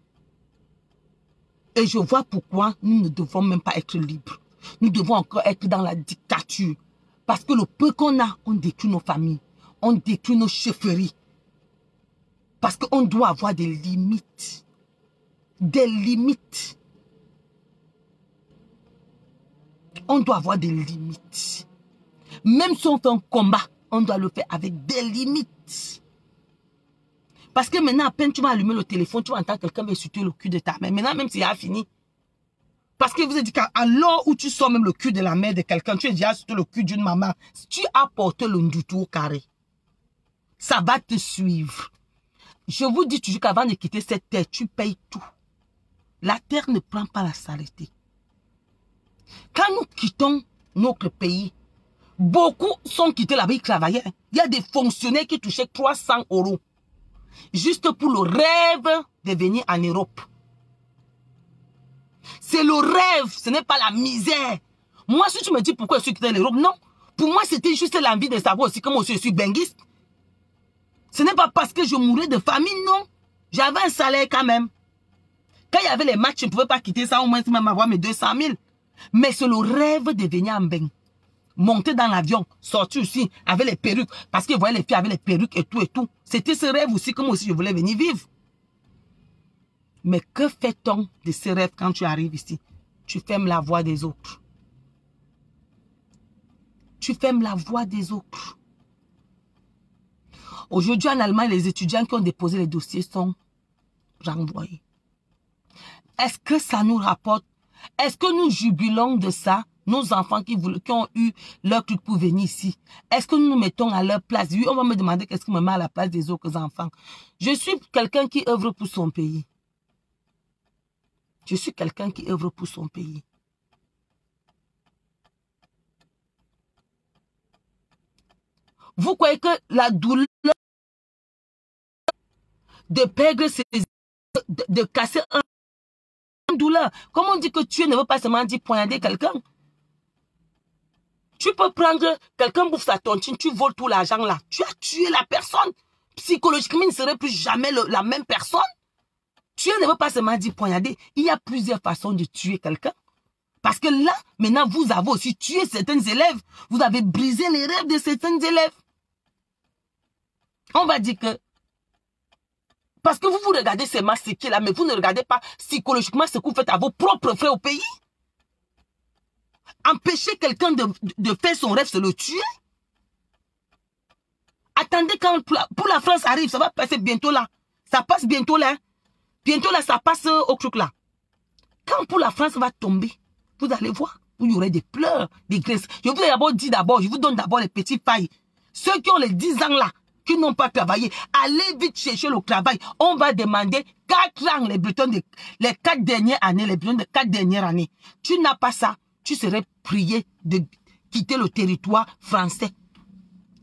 Et je vois pourquoi nous ne devons même pas être libres. Nous devons encore être dans la dictature. Parce que le peu qu'on a, on détruit nos familles. On détruit nos chefferies. Parce qu'on doit avoir des limites. Des limites. On doit avoir des limites. Même si on fait un combat, on doit le faire avec des limites. Parce que maintenant, à peine tu vas allumer le téléphone, tu vas entendre quelqu'un insulter le cul de ta mère. Maintenant, même s'il a fini. Parce que vous avez dit qu'à l'heure où tu sors même le cul de la mère de quelqu'un, tu es déjà sur le cul d'une maman. Si tu as porté le ndoutou au carré, ça va te suivre. Je vous dis toujours qu'avant de quitter cette terre, tu payes tout. La terre ne prend pas la saleté. Quand nous quittons notre pays, beaucoup sont quittés là-bas, ils travaillaient. Il y a des fonctionnaires qui touchaient 300 € juste pour le rêve de venir en Europe. C'est le rêve, ce n'est pas la misère. Moi, si tu me dis pourquoi je suis quitté l'Europe, non. Pour moi, c'était juste l'envie de savoir aussi que moi aussi je suis benguiste. Ce n'est pas parce que je mourais de famine, non. J'avais un salaire quand même. Quand il y avait les matchs, je ne pouvais pas quitter ça, au moins même avoir mes 200 000. Mais c'est le rêve de venir en Beng. Monter dans l'avion, sortir aussi avec les perruques. Parce que vous voyez les filles avec les perruques et tout et tout. C'était ce rêve aussi que moi aussi je voulais venir vivre. Mais que fait-on de ce rêve quand tu arrives ici? Tu fermes la voie des autres. Tu fermes la voie des autres. Aujourd'hui en Allemagne, les étudiants qui ont déposé les dossiers sont renvoyés. Est-ce que ça nous rapporte? Est-ce que nous jubilons de ça? Nos enfants qui ont eu leur truc pour venir ici. Est-ce que nous nous mettons à leur place? Oui, on va me demander qu'est-ce qui me met à la place des autres enfants. Je suis quelqu'un qui œuvre pour son pays. Je suis quelqu'un qui œuvre pour son pays. Vous croyez que la douleur de perdre de casser un douleur, comme on dit que tuer ne veut pas seulement dire poignarder quelqu'un. Tu peux prendre, quelqu'un bouffe sa tontine, tu voles tout l'argent là. Tu as tué la personne. Psychologiquement, il ne serait plus jamais la même personne. Tuer ne veut pas seulement dire poignarder. Il y a plusieurs façons de tuer quelqu'un. Parce que là, maintenant, vous avez aussi tué certains élèves. Vous avez brisé les rêves de certains élèves. On va dire que... Parce que vous regardez ces massacres là, mais vous ne regardez pas psychologiquement ce que vous faites à vos propres frères au pays. Empêcher quelqu'un de faire son rêve, c'est le tuer. Attendez quand pour la France arrive, ça va passer bientôt là. Ça passe bientôt là. Bientôt là, ça passe au truc là. Quand pour la France va tomber, vous allez voir, il y aurait des pleurs, des graisses. Je vous ai d'abord dit je vous donne d'abord les petits failles. Ceux qui ont les 10 ans là, qui n'ont pas travaillé, allez vite chercher le travail. On va demander 4 ans, les bulletins les 4 dernières années, les bulletins de 4 dernières années. Tu n'as pas ça, tu serais prié de quitter le territoire français.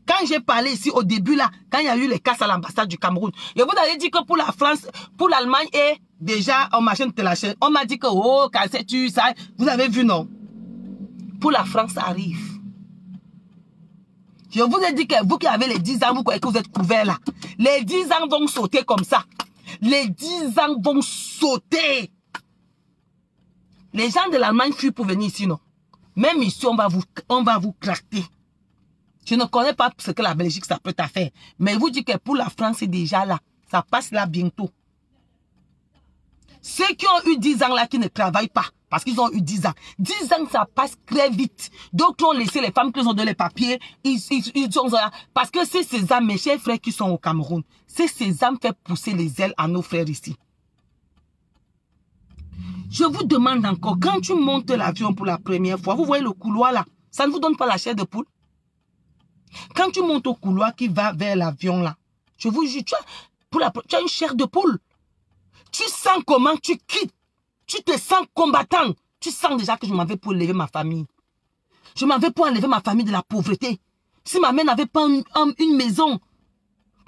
Quand j'ai parlé ici au début là, quand il y a eu les casses à l'ambassade du Cameroun, et vous avez dit que pour la France, pour l'Allemagne et déjà on m'a lâché. On m'a dit que oh, quand tu ça, vous avez vu non? Pour la France, ça arrive. Je vous ai dit que vous qui avez les 10 ans, vous croyez que vous êtes couverts là. Les 10 ans vont sauter comme ça. Les 10 ans vont sauter. Les gens de l'Allemagne fuient pour venir ici, non? Même ici, on va vous craquer. Je ne connais pas ce que la Belgique s'apprête à faire. Mais je vous dis que pour la France, c'est déjà là. Ça passe là bientôt. Ceux qui ont eu 10 ans là, qui ne travaillent pas, parce qu'ils ont eu 10 ans. 10 ans, ça passe très vite. D'autres ont laissé les femmes qui ont donné les papiers. Ils sont là. Parce que c'est ces âmes, mes chers frères qui sont au Cameroun. C'est ces âmes fait pousser les ailes à nos frères ici. Je vous demande encore, quand tu montes l'avion pour la première fois, vous voyez le couloir là, Ça ne vous donne pas la chair de poule? Quand tu montes au couloir qui va vers l'avion là, je vous jure, tu as une chair de poule. Tu sens comment tu quittes. Tu te sens combattant. Tu sens déjà que je m'en vais pour élever ma famille. Je m'en vais pour enlever ma famille de la pauvreté. Si ma mère n'avait pas une maison.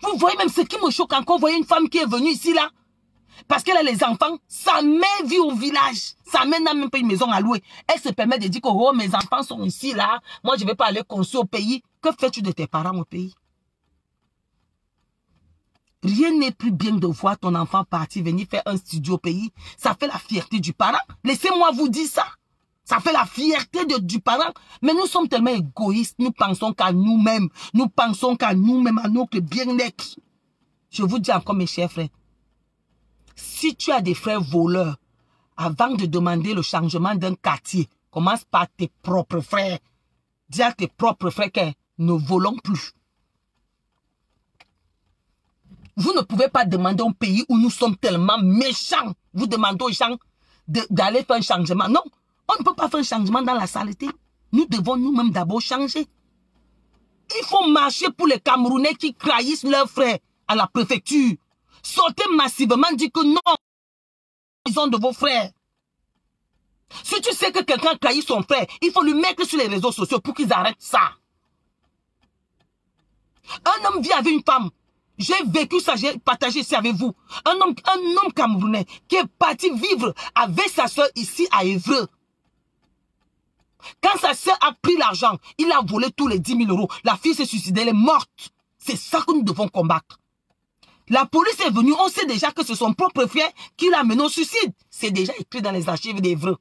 Vous voyez même ce qui me choque encore. Vous voyez une femme qui est venue ici là. Parce qu'elle a les enfants. Sa mère vit au village. Sa mère n'a même pas une maison à louer. Elle se permet de dire que oh, mes enfants sont ici là. Moi je ne vais pas aller construire au pays. Que fais-tu de tes parents au pays? Rien n'est plus bien de voir ton enfant partir, venir faire un studio au pays. Ça fait la fierté du parent. Laissez-moi vous dire ça. Ça fait la fierté du parent. Mais nous sommes tellement égoïstes. Nous pensons qu'à nous-mêmes. Nous pensons qu'à nous-mêmes, à notre bien-être. Je vous dis encore mes chers frères. Si tu as des frères voleurs, avant de demander le changement d'un quartier, commence par tes propres frères. Dis à tes propres frères que ne volons plus. Vous ne pouvez pas demander un pays où nous sommes tellement méchants. Vous demandez aux gens d'aller faire un changement. Non, on ne peut pas faire un changement dans la saleté. Nous devons nous-mêmes d'abord changer. Il faut marcher pour les Camerounais qui trahissent leurs frères à la préfecture. Sortez massivement, dites que non, ils ont de vos frères. Si tu sais que quelqu'un trahit son frère, il faut lui mettre sur les réseaux sociaux pour qu'ils arrêtent ça. Un homme vit avec une femme. J'ai vécu ça, j'ai partagé ici avec vous. Un homme camerounais qui est parti vivre avec sa soeur ici à Évreux. Quand sa soeur a pris l'argent, il a volé tous les 10 000 euros. La fille s'est suicidée, elle est morte. C'est ça que nous devons combattre. La police est venue, on sait déjà que c'est son propre frère qui l'a mené au suicide. C'est déjà écrit dans les archives d'Évreux.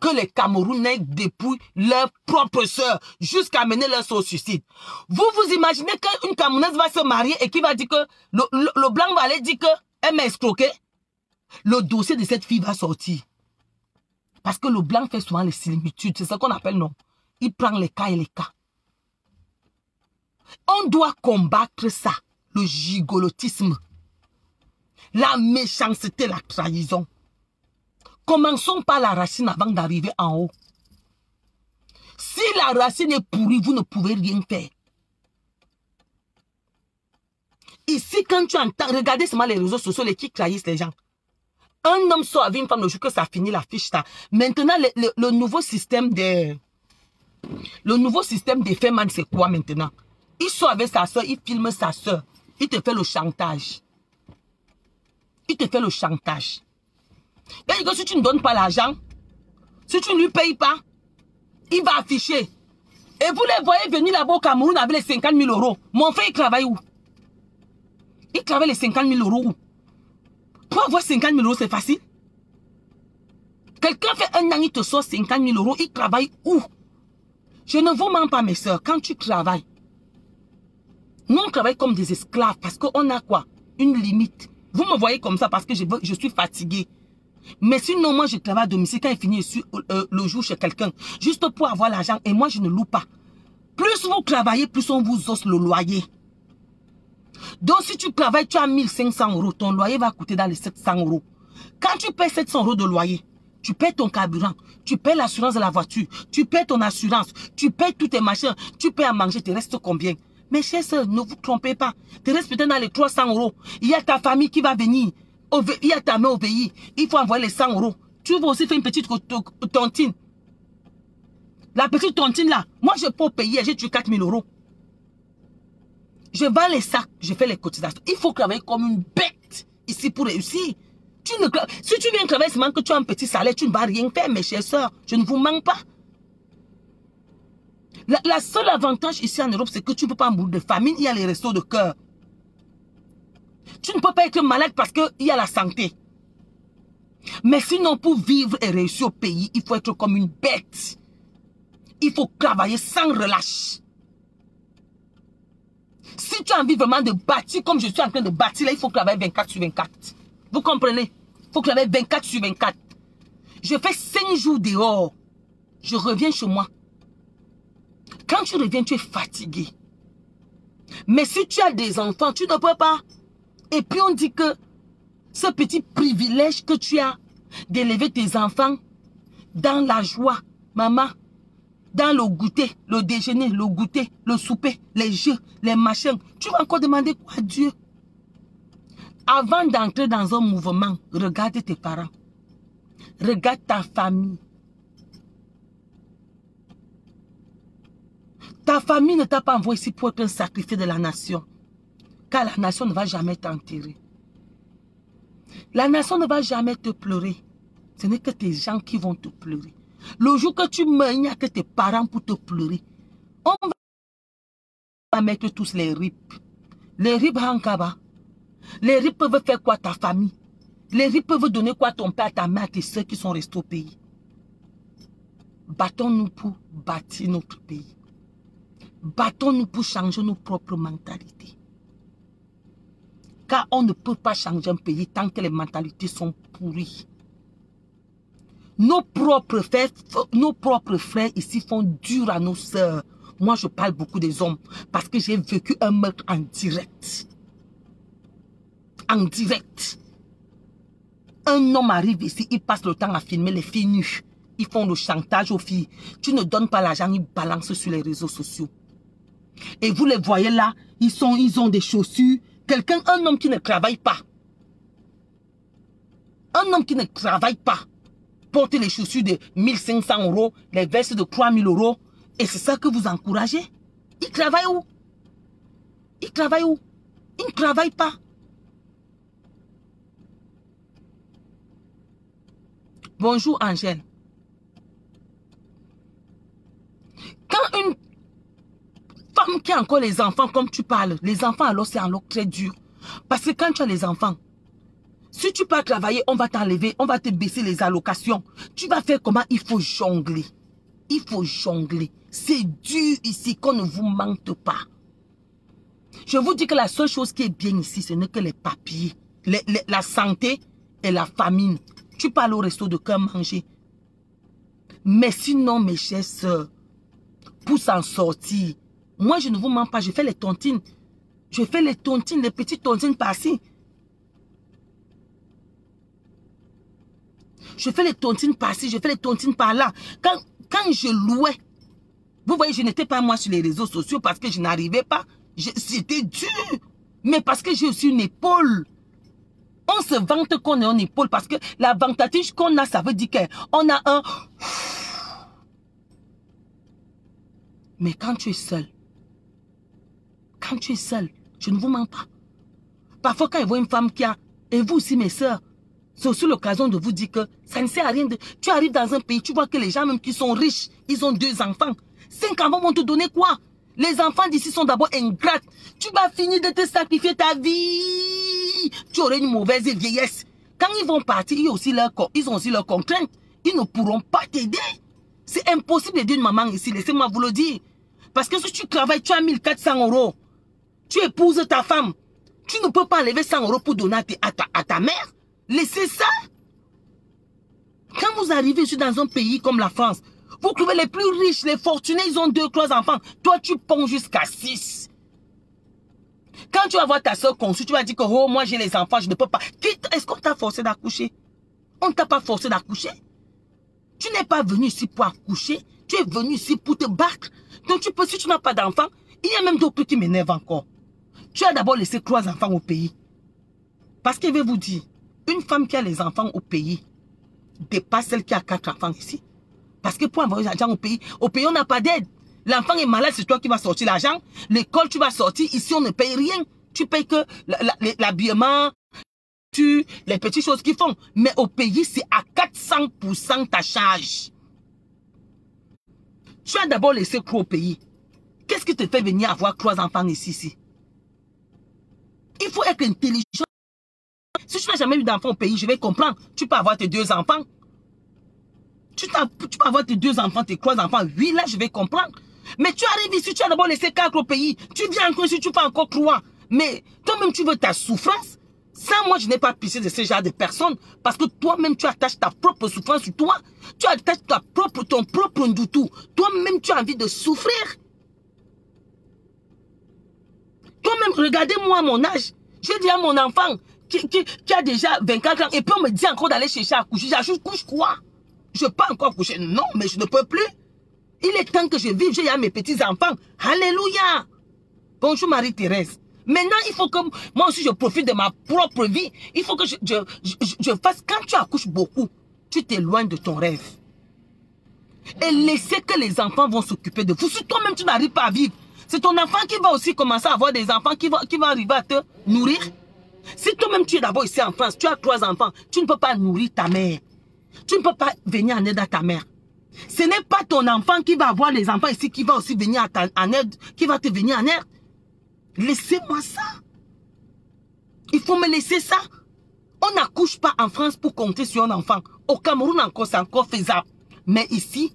Que les Camerounais dépouillent leur propre sœur jusqu'à mener leur sœur au suicide. Vous vous imaginez qu'une Camerounaise va se marier et qui va dire que le blanc va aller dire qu'elle m'a escroqué? Le dossier de cette fille va sortir. Parce que le blanc fait souvent les similitudes. C'est ce qu'on appelle non. Il prend les cas et les cas. On doit combattre ça. Le gigolotisme. La méchanceté, la trahison. Commençons par la racine avant d'arriver en haut. Si la racine est pourrie, vous ne pouvez rien faire. Ici, quand tu entends, regardez seulement les réseaux sociaux, les qui trahissent les gens. Un homme sort avec une femme le jour que ça finit la fiche. Ça. Maintenant, le nouveau système des femmes, c'est quoi maintenant? Il sort avec sa soeur, il filme sa soeur. Il te fait le chantage. Il te fait le chantage. C'est-à-dire que si tu ne donnes pas l'argent, si tu ne lui payes pas, il va afficher. Et vous les voyez venir là-bas au Cameroun avec les 50 000 euros. Mon frère, il travaille où? Il travaille les 50 000 euros où? Pour avoir 50 000 euros, c'est facile. Quelqu'un fait un an, il te sort 50 000 euros, il travaille où? Je ne vous mens pas, mes soeurs, quand tu travailles, nous on travaille comme des esclaves parce qu'on a quoi? Une limite. Vous me voyez comme ça parce que je suis fatiguée. Mais sinon, moi, je travaille à domicile quand il finit le jour chez quelqu'un. Juste pour avoir l'argent. Et moi, je ne loue pas. Plus vous travaillez, plus on vous ose le loyer. Donc, si tu travailles, tu as 1500 euros. Ton loyer va coûter dans les 700 euros. Quand tu paies 700 euros de loyer, tu paies ton carburant, tu paies l'assurance de la voiture, tu paies ton assurance, tu paies tous tes machins, tu paies à manger, te reste combien? Mes chers soeurs, ne vous trompez pas. Te reste peut-être dans les 300 euros. Il y a ta famille qui va venir. Il y a ta mère au pays. Il faut envoyer les 100 euros. Tu vas aussi faire une petite tontine. La petite tontine là, moi je peux payer, j'ai tué 4 000 euros. Je vends les sacs, je fais les cotisations. Il faut travailler comme une bête ici pour réussir. Si tu viens travailler seulement que tu as un petit salaire, tu ne vas rien faire, mes chers soeurs. Je ne vous manque pas. La seule avantage ici en Europe, c'est que tu ne peux pas mourir de famine. Il y a les restos de cœur. Tu ne peux pas être malade parce qu'il y a la santé. Mais sinon, pour vivre et réussir au pays, il faut être comme une bête. Il faut travailler sans relâche. Si tu as envie vraiment de bâtir comme je suis en train de bâtir, là, il faut travailler 24 sur 24. Vous comprenez? Il faut travailler 24 sur 24. Je fais 5 jours dehors. Je reviens chez moi. Quand tu reviens, tu es fatigué. Mais si tu as des enfants, tu ne peux pas. Et puis on dit que ce petit privilège que tu as d'élever tes enfants dans la joie, maman, dans le goûter, le déjeuner, le goûter, le souper, les jeux, les machins. Tu vas encore demander quoi à Dieu? Avant d'entrer dans un mouvement, regarde tes parents. Regarde ta famille. Ta famille ne t'a pas envoyé ici pour être un sacrifice de la nation. Car la nation ne va jamais t'enterrer. La nation ne va jamais te pleurer. Ce n'est que tes gens qui vont te pleurer. Le jour que tu meurs, il n'y a que tes parents pour te pleurer. On va mettre tous les RIP. Les RIP Hankaba. Les RIP peuvent faire quoi ta famille? Les RIP peuvent donner quoi ton père, ta mère, tes soeurs qui sont restés au pays? Battons-nous pour bâtir notre pays. Battons-nous pour changer nos propres mentalités. Car on ne peut pas changer un pays tant que les mentalités sont pourries. Nos propres frères ici font dur à nos sœurs. Moi, je parle beaucoup des hommes parce que j'ai vécu un meurtre en direct. En direct. Un homme arrive ici, il passe le temps à filmer les filles nues. Ils font le chantage aux filles. Tu ne donnes pas l'argent, ils balancent sur les réseaux sociaux. Et vous les voyez là, ils ont des chaussures. Un homme qui ne travaille pas. Un homme qui ne travaille pas. Porte les chaussures de 1500 €, les vestes de 3000 €. Et c'est ça que vous encouragez? Il travaille où? Il travaille où? Il ne travaille pas. Bonjour Angèle. Quand une femme qui a encore les enfants, comme tu parles, les enfants alors c'est alors très dur. Parce que quand tu as les enfants, si tu pars travailler, on va t'enlever, on va te baisser les allocations. Tu vas faire comment? Il faut jongler. Il faut jongler. C'est dur ici, qu'on ne vous mente pas. Je vous dis que la seule chose qui est bien ici, ce n'est que les papiers, la santé et la famine. Tu parles au resto de cœur manger. Mais sinon, mes chères sœurs, pour s'en sortir, moi je ne vous mens pas, je fais les tontines. Je fais les tontines, les petites tontines par-ci. Je fais les tontines par-ci, je fais les tontines par-là. Quand je louais, vous voyez, je n'étais pas moi sur les réseaux sociaux parce que je n'arrivais pas. C'était dur. Mais parce que j'ai aussi une épaule. On se vante qu'on est en épaule parce que la vantatige qu'on a, ça veut dire qu'on a un... Mais quand tu es seul, je ne vous mens pas. Parfois, quand je vois une femme qui a... Et vous aussi, mes soeurs, c'est aussi l'occasion de vous dire que ça ne sert à rien de... Tu arrives dans un pays, tu vois que les gens même qui sont riches, ils ont 2 enfants. 5 enfants vont te donner quoi? Les enfants d'ici sont d'abord ingrates. Tu vas finir de te sacrifier ta vie. Tu aurais une mauvaise vieillesse. Quand ils vont partir, ils ont aussi leurs contraintes. Ils ne pourront pas t'aider. C'est impossible d'aider une maman ici, laissez-moi vous le dire. Parce que si tu travailles, tu as 1400 €. Tu épouses ta femme. Tu ne peux pas enlever 100 € pour donner à ta mère. Laissez ça. Quand vous arrivez ici dans un pays comme la France, vous trouvez les plus riches, les fortunés, ils ont 2, 3 enfants. Toi, tu ponds jusqu'à 6. Quand tu vas voir ta soeur conçue, tu vas dire que oh, moi j'ai les enfants, je ne peux pas. Est-ce qu'on t'a forcé d'accoucher? On ne t'a pas forcé d'accoucher. Tu n'es pas venu ici pour accoucher. Tu es venu ici pour te battre. Donc tu peux, si tu n'as pas d'enfants, il y a même d'autres trucs qui m'énervent encore. Tu as d'abord laissé 3 enfants au pays. Parce que je vais vous dire, une femme qui a les enfants au pays dépasse celle qui a 4 enfants ici. Parce que pour envoyer l'argent au pays on n'a pas d'aide. L'enfant est malade, c'est toi qui vas sortir l'argent. L'école, tu vas sortir. Ici, on ne paye rien. Tu payes que l'habillement, les petites choses qu'ils font. Mais au pays, c'est à 400% ta charge. Tu as d'abord laissé quoi au pays? Qu'est-ce qui te fait venir avoir 3 enfants ici? Il faut être intelligent. Si tu n'as jamais eu d'enfant au pays, je vais comprendre. Tu peux avoir tes 2 enfants. Tu peux avoir tes 2 enfants, tes 3 enfants. Oui, là, je vais comprendre. Mais tu arrives ici, tu as d'abord laissé 4 au pays. Tu viens encore ici, tu fais encore 3. Mais toi-même, tu veux ta souffrance. Ça, moi, je n'ai pas pissé de ce genre de personnes. Parce que toi-même, tu attaches ta propre souffrance sur toi. Tu attaches ton propre ndoutou. Toi-même, tu as envie de souffrir. Toi-même, regardez-moi à mon âge. J'ai dit à mon enfant qui a déjà 24 ans. Et puis on me dit encore d'aller chercher à coucher. Je couche quoi? Je ne peux pas encore coucher. Non, mais je ne peux plus. Il est temps que je vive, j'ai mes petits-enfants. Alléluia. Bonjour Marie-Thérèse. Maintenant, il faut que moi aussi je profite de ma propre vie. Il faut que je fasse, quand tu accouches beaucoup, tu t'éloignes de ton rêve. Et laissez que les enfants vont s'occuper de vous. Si toi-même tu n'arrives pas à vivre, c'est ton enfant qui va aussi commencer à avoir des enfants qui va arriver à te nourrir. Si toi-même tu es d'abord ici en France, tu as 3 enfants, tu ne peux pas nourrir ta mère. Tu ne peux pas venir en aide à ta mère. Ce n'est pas ton enfant qui va avoir les enfants ici qui va aussi venir en aide, qui va te venir en aide. Laissez-moi ça. Il faut me laisser ça. On n'accouche pas en France pour compter sur un enfant. Au Cameroun encore, c'est encore faisable. Mais ici,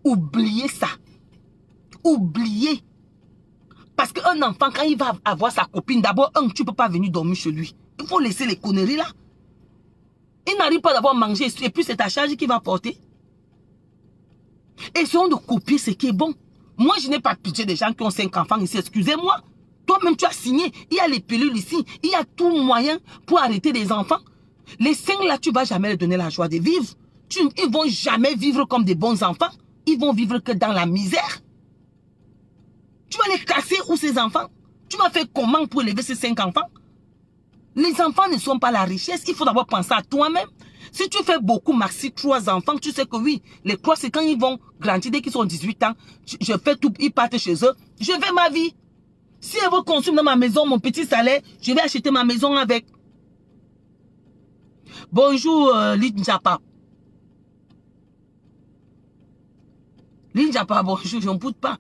oubliez ça. Oubliez. Parce qu'un enfant, quand il va avoir sa copine, d'abord, tu ne peux pas venir dormir chez lui. Il faut laisser les conneries là. Il n'arrive pas d'avoir mangé et puis c'est ta charge qui va porter. Essayons de copier ce qui est bon. Moi, je n'ai pas pitié des gens qui ont 5 enfants ici. Excusez-moi. Toi-même, tu as signé. Il y a les pilules ici. Il y a tout moyen pour arrêter les enfants. Les 5 là, tu ne vas jamais leur donner la joie de vivre. Ils ne vont jamais vivre comme des bons enfants. Ils vont vivre que dans la misère. Tu vas les casser où ces enfants? Tu vas faire comment pour élever ces 5 enfants? Les enfants ne sont pas la richesse. Il faut d'abord penser à toi-même. Si tu fais beaucoup, maxi 3 enfants, tu sais que oui, les 3, c'est quand ils vont grandir, dès qu'ils ont 18 ans, je fais tout, ils partent chez eux, je fais ma vie. Si elle veut consommer dans ma maison mon petit salaire, je vais acheter ma maison avec. Bonjour, Linjapa. Linjapa, bonjour, je ne pousse pas.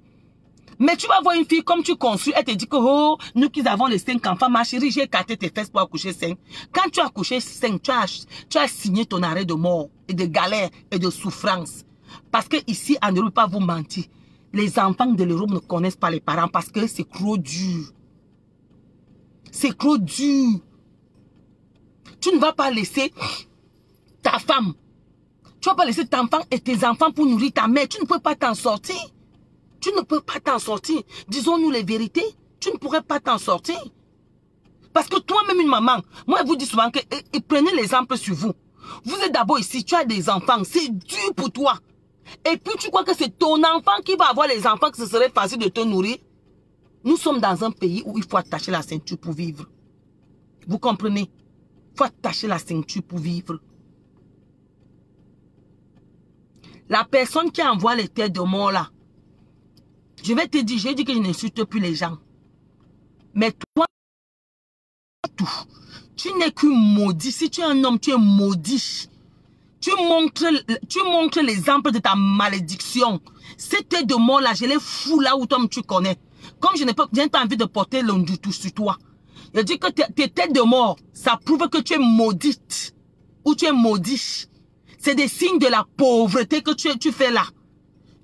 Mais tu vas voir une fille comme tu construis, elle te dit que oh, nous qui avons les 5 enfants, ma chérie, j'ai écarté tes fesses pour accoucher 5. Quand tu as accouché 5, tu as signé ton arrêt de mort et de galère et de souffrance. Parce que ici, on ne peut pas vous mentir. Les enfants de l'Europe ne connaissent pas les parents parce que c'est trop dur. C'est trop dur. Tu ne vas pas laisser ta femme, tu ne vas pas laisser ton enfant et tes enfants pour nourrir ta mère. Tu ne peux pas t'en sortir. Tu ne peux pas t'en sortir. Disons-nous les vérités. Tu ne pourrais pas t'en sortir. Parce que toi-même une maman, moi je vous dis souvent que et prenez l'exemple sur vous. Vous êtes d'abord ici, tu as des enfants, c'est dur pour toi. Et puis tu crois que c'est ton enfant qui va avoir les enfants, que ce serait facile de te nourrir. Nous sommes dans un pays où il faut attacher la ceinture pour vivre. Vous comprenez? Il faut attacher la ceinture pour vivre. La personne qui envoie les têtes de mort là, je vais te dire, j'ai dit que je n'insulte plus les gens. Mais toi, tu n'es qu'un maudit. Si tu es un homme, tu es maudit. Tu montres l'exemple de ta malédiction. Ces têtes de mort là, je les fous là où toi tu connais. Comme je n'ai pas envie de porter l'on du tout sur toi. Je dis que tes têtes de mort, ça prouve que tu es maudite. Ou tu es maudit. C'est des signes de la pauvreté que tu fais là.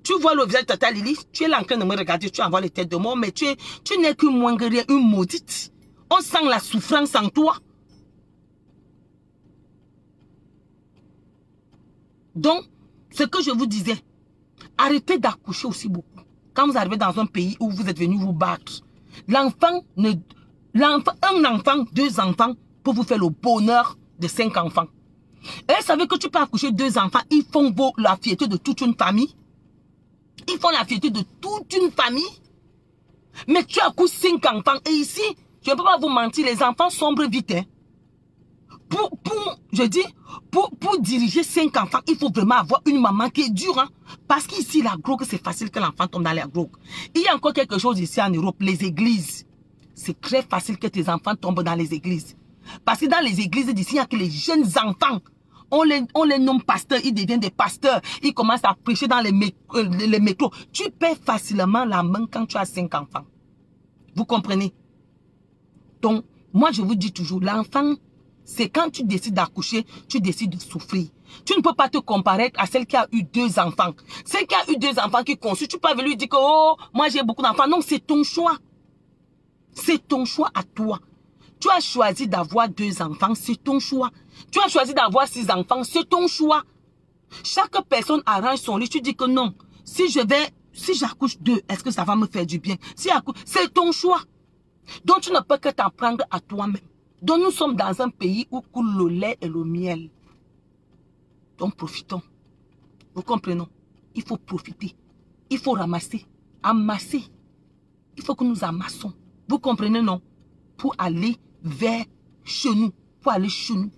Tu vois le visage de Tata Lily, tu es là en train de me regarder, tu envoies les têtes de mort, mais tu n'es qu'une moins que rien, une maudite. On sent la souffrance en toi. Donc, ce que je vous disais, arrêtez d'accoucher aussi beaucoup. Quand vous arrivez dans un pays où vous êtes venu vous battre, un enfant, 2 enfants pour vous faire le bonheur de 5 enfants. Et vous savez que tu peux accoucher 2 enfants, ils font la fierté de toute une famille. Ils font la fierté de toute une famille. Mais tu accouches 5 enfants. Et ici, je ne peux pas vous mentir, les enfants sombrent vite. Hein. Pour diriger 5 enfants, il faut vraiment avoir une maman qui est dure. Hein. Parce qu'ici, la drogue, c'est facile que l'enfant tombe dans la drogue. Il y a encore quelque chose ici en Europe, les églises. C'est très facile que tes enfants tombent dans les églises. Parce que dans les églises d'ici, il n'y a que les jeunes enfants. On les nomme pasteurs, ils deviennent des pasteurs. Ils commencent à prêcher dans les métros. Tu perds facilement la main quand tu as 5 enfants. Vous comprenez? Donc, moi je vous dis toujours, l'enfant, c'est quand tu décides d'accoucher, tu décides de souffrir. Tu ne peux pas te comparer à celle qui a eu 2 enfants. Celle qui a eu 2 enfants qui conçut, tu peux pas lui dire que oh, moi j'ai beaucoup d'enfants. Non, c'est ton choix. C'est ton choix à toi. Tu as choisi d'avoir 2 enfants, c'est ton choix. Tu as choisi d'avoir 6 enfants, c'est ton choix. Chaque personne arrange son lit. Tu dis que non, si j'accouche 2, est-ce que ça va me faire du bien? C'est ton choix. Donc tu ne peux que t'en prendre à toi-même. Donc nous sommes dans un pays où coule le lait et le miel. Donc profitons. Vous comprenez? Il faut profiter. il faut ramasser, amasser. Il faut que nous amassons. Vous comprenez, non? Pour aller vers chez nous. Pour aller chez nous.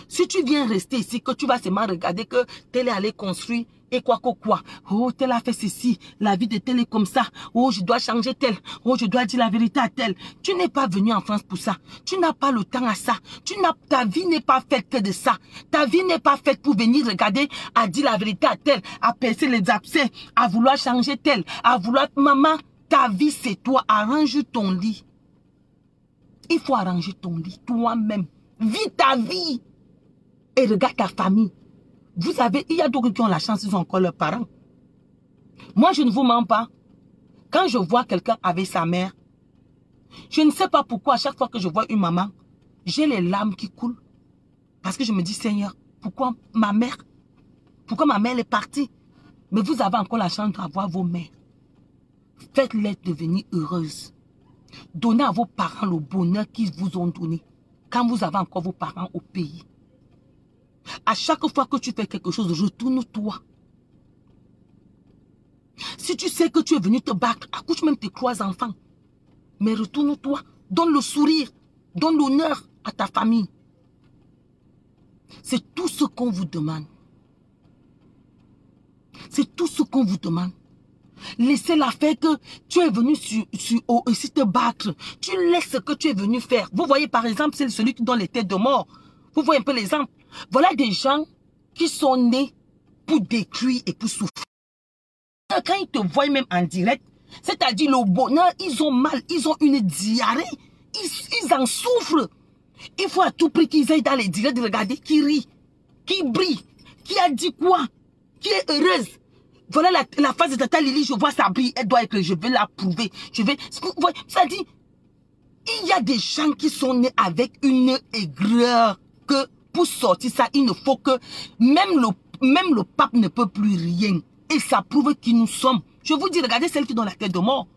Si tu viens rester ici, que tu vas seulement regarder que tel est allé construire et quoi. Oh, tel a fait ceci. La vie de tel est comme ça. Oh, je dois changer tel. Oh, je dois dire la vérité à tel. Tu n'es pas venu en France pour ça. Tu n'as pas le temps à ça. Ta vie n'est pas faite que de ça. Ta vie n'est pas faite pour venir regarder, à dire la vérité à tel, à percer les abcès, à vouloir changer tel, à vouloir... Maman, ta vie c'est toi. Arrange ton lit. Il faut arranger ton lit toi-même. Vis ta vie. Et regarde ta famille. Vous savez, il y a d'autres qui ont la chance, ils ont encore leurs parents. Moi, je ne vous mens pas. Quand je vois quelqu'un avec sa mère, je ne sais pas pourquoi, à chaque fois que je vois une maman, j'ai les larmes qui coulent. Parce que je me dis, Seigneur, pourquoi ma mère est partie? Mais vous avez encore la chance d'avoir vos mères. Faites-les devenir heureuses. Donnez à vos parents le bonheur qu'ils vous ont donné. Quand vous avez encore vos parents au pays. À chaque fois que tu fais quelque chose, retourne-toi. Si tu sais que tu es venu te battre, accouche même tes 3 enfants. Mais retourne-toi. Donne le sourire. Donne l'honneur à ta famille. C'est tout ce qu'on vous demande. C'est tout ce qu'on vous demande. Laissez-la faire que tu es venu ici te battre. Tu laisses ce que tu es venu faire. Vous voyez par exemple, c'est celui qui donne les têtes de mort. Vous voyez un peu l'exemple. Voilà des gens qui sont nés pour détruire et pour souffrir. Quand ils te voient même en direct, c'est-à-dire le bonheur, ils ont mal, ils ont une diarrhée, ils en souffrent. Il faut à tout prix qu'ils aillent dans les directs de regarder qui rit, qui brille, qui a dit quoi, qui est heureuse. Voilà la face de Tata Lily, je vois ça brille, elle doit être, je vais la prouver. Ça dit, il y a des gens qui sont nés avec une aigreur que pour sortir ça, il ne faut que même le pape ne peut plus rien. Et ça prouve qui nous sommes. Je vous dis, regardez celle qui est dans la tête de mort.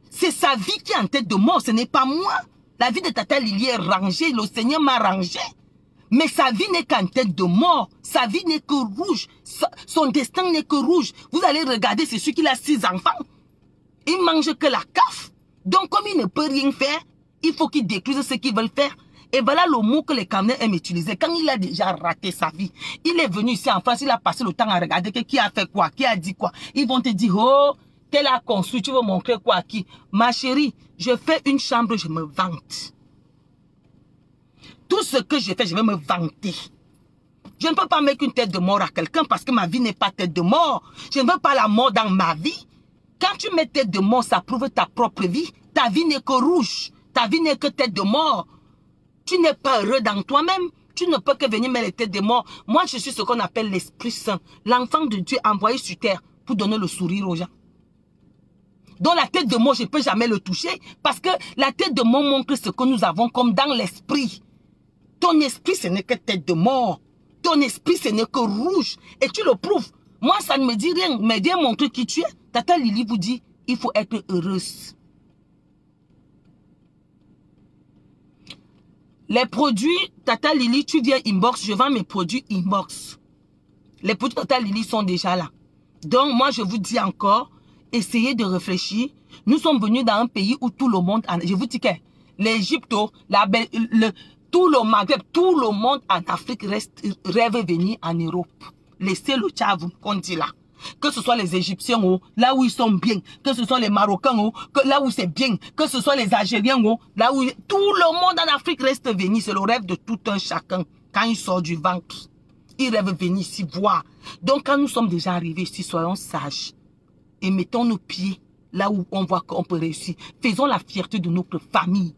C'est sa vie qui est en tête de mort, ce n'est pas moi. La vie de Tata Lily est rangée, le Seigneur m'a rangé. Mais sa vie n'est qu'en tête de mort. Sa vie n'est que rouge. Son destin n'est que rouge. Vous allez regarder, c'est celui qui a 6 enfants. Il mange que la CAF. Donc comme il ne peut rien faire, il faut qu'il détruise ce qu'ils veulent faire. Et voilà le mot que les Camerounais aiment utiliser. Quand il a déjà raté sa vie, il est venu ici en France, il a passé le temps à regarder qui a fait quoi, qui a dit quoi. Ils vont te dire, oh, tel a construit, tu veux montrer quoi à qui. Ma chérie, je fais une chambre, je me vante. Tout ce que je fais, je vais me vanter. Je ne peux pas mettre une tête de mort à quelqu'un parce que ma vie n'est pas tête de mort. Je ne veux pas la mort dans ma vie. Quand tu mets tête de mort, ça prouve ta propre vie. Ta vie n'est que rouge. Ta vie n'est que tête de mort. Tu n'es pas heureux dans toi-même. Tu ne peux que venir mettre les têtes de mort. Moi, je suis ce qu'on appelle l'Esprit Saint. L'enfant de Dieu envoyé sur terre pour donner le sourire aux gens. Donc la tête de mort, je ne peux jamais le toucher. Parce que la tête de mort montre ce que nous avons comme dans l'esprit. Ton esprit, ce n'est que tête de mort. Ton esprit, ce n'est que rouge. Et tu le prouves. Moi, ça ne me dit rien. Mais viens montrer qui tu es. Tata Lily vous dit, il faut être heureuse. Les produits, Tata Lily, tu viens inbox, je vends mes produits inbox. Les produits Tata Lily sont déjà là. Donc, moi, je vous dis encore, essayez de réfléchir. Nous sommes venus dans un pays où tout le monde, je vous dis que l'Égypte, tout le Maghreb, tout le monde en Afrique rêve venir en Europe. Laissez le Tchad, qu'on dit là. Que ce soit les Égyptiens, là où ils sont bien. Que ce soit les Marocains, là où c'est bien. Que ce soit les Algériens, là où... Tout le monde en Afrique reste venu. C'est le rêve de tout un chacun. Quand il sort du ventre, il rêve venir ici voir. Donc quand nous sommes déjà arrivés ici, soyons sages. Et mettons nos pieds là où on voit qu'on peut réussir. Faisons la fierté de notre famille.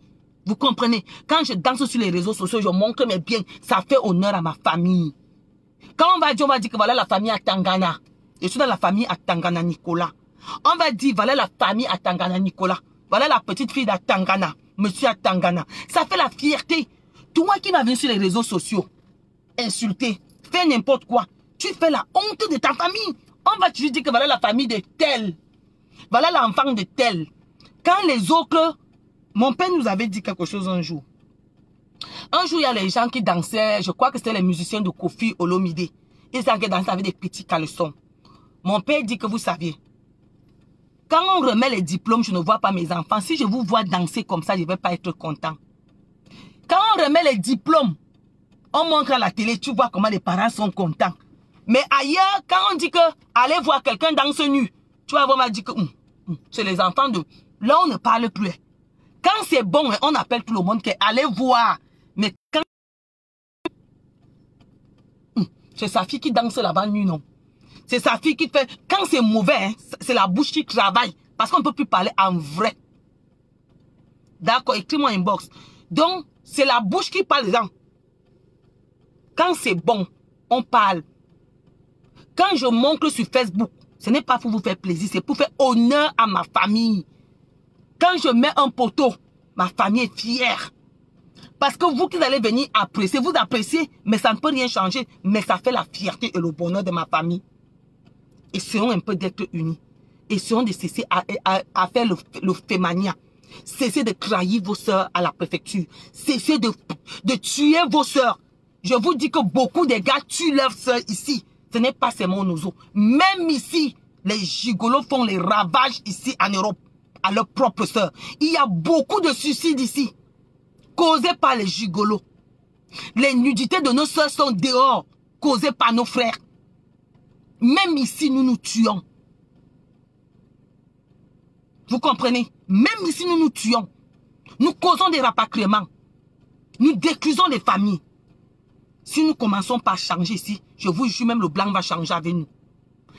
Vous comprenez? Quand je danse sur les réseaux sociaux, je montre mes biens. Ça fait honneur à ma famille. Quand on va dire que voilà la famille à Tangana. Je suis dans la famille à Tangana Nicolas. On va dire, voilà la famille à Tangana Nicolas. Voilà la petite fille à Tangana. Monsieur à Tangana. Ça fait la fierté. Toi qui vas venir sur les réseaux sociaux, insulter, faire n'importe quoi, tu fais la honte de ta famille. On va te dire que voilà la famille de tel. Voilà l'enfant de tel. Quand les autres... Mon père nous avait dit quelque chose un jour. Un jour, il y a les gens qui dansaient. Je crois que c'était les musiciens de Kofi Olomide. Ils dansaient avec des petits caleçons. Mon père dit que vous saviez, quand on remet les diplômes, je ne vois pas mes enfants. Si je vous vois danser comme ça, je ne vais pas être content. Quand on remet les diplômes, on montre à la télé, tu vois comment les parents sont contents. Mais ailleurs, quand on dit que allez voir quelqu'un danse nu, tu vas vraiment dire que c'est les enfants de... Là, on ne parle plus. Quand c'est bon, on appelle tout le monde que allez voir. Mais quand... c'est sa fille qui danse là-bas nu, non. C'est sa fille qui fait... Quand c'est mauvais, c'est la bouche qui travaille. Parce qu'on ne peut plus parler en vrai. D'accord, écris-moi inbox. Donc, c'est la bouche qui parle, les gens. Quand c'est bon, on parle. Quand je montre sur Facebook, ce n'est pas pour vous faire plaisir, c'est pour faire honneur à ma famille. Quand je mets un poteau, ma famille est fière. Parce que vous qui allez venir apprécier, vous appréciez, mais ça ne peut rien changer. Mais ça fait la fierté et le bonheur de ma famille. Essayons un peu d'être unis. Essayons de cesser à faire le fémania. Cessez de trahir vos soeurs à la préfecture. Cessez de tuer vos soeurs. Je vous dis que beaucoup de gars tuent leurs soeurs ici. Ce n'est pas seulement nos os. Même ici, les gigolos font les ravages ici en Europe à leurs propres soeurs. Il y a beaucoup de suicides ici causés par les gigolos. Les nudités de nos soeurs sont dehors causées par nos frères. Même ici, nous nous tuons. Vous comprenez? Même ici, nous nous tuons. Nous causons des rapatriements. Nous détruisons les familles. Si nous commençons par changer ici, je vous jure, même le blanc va changer avec nous.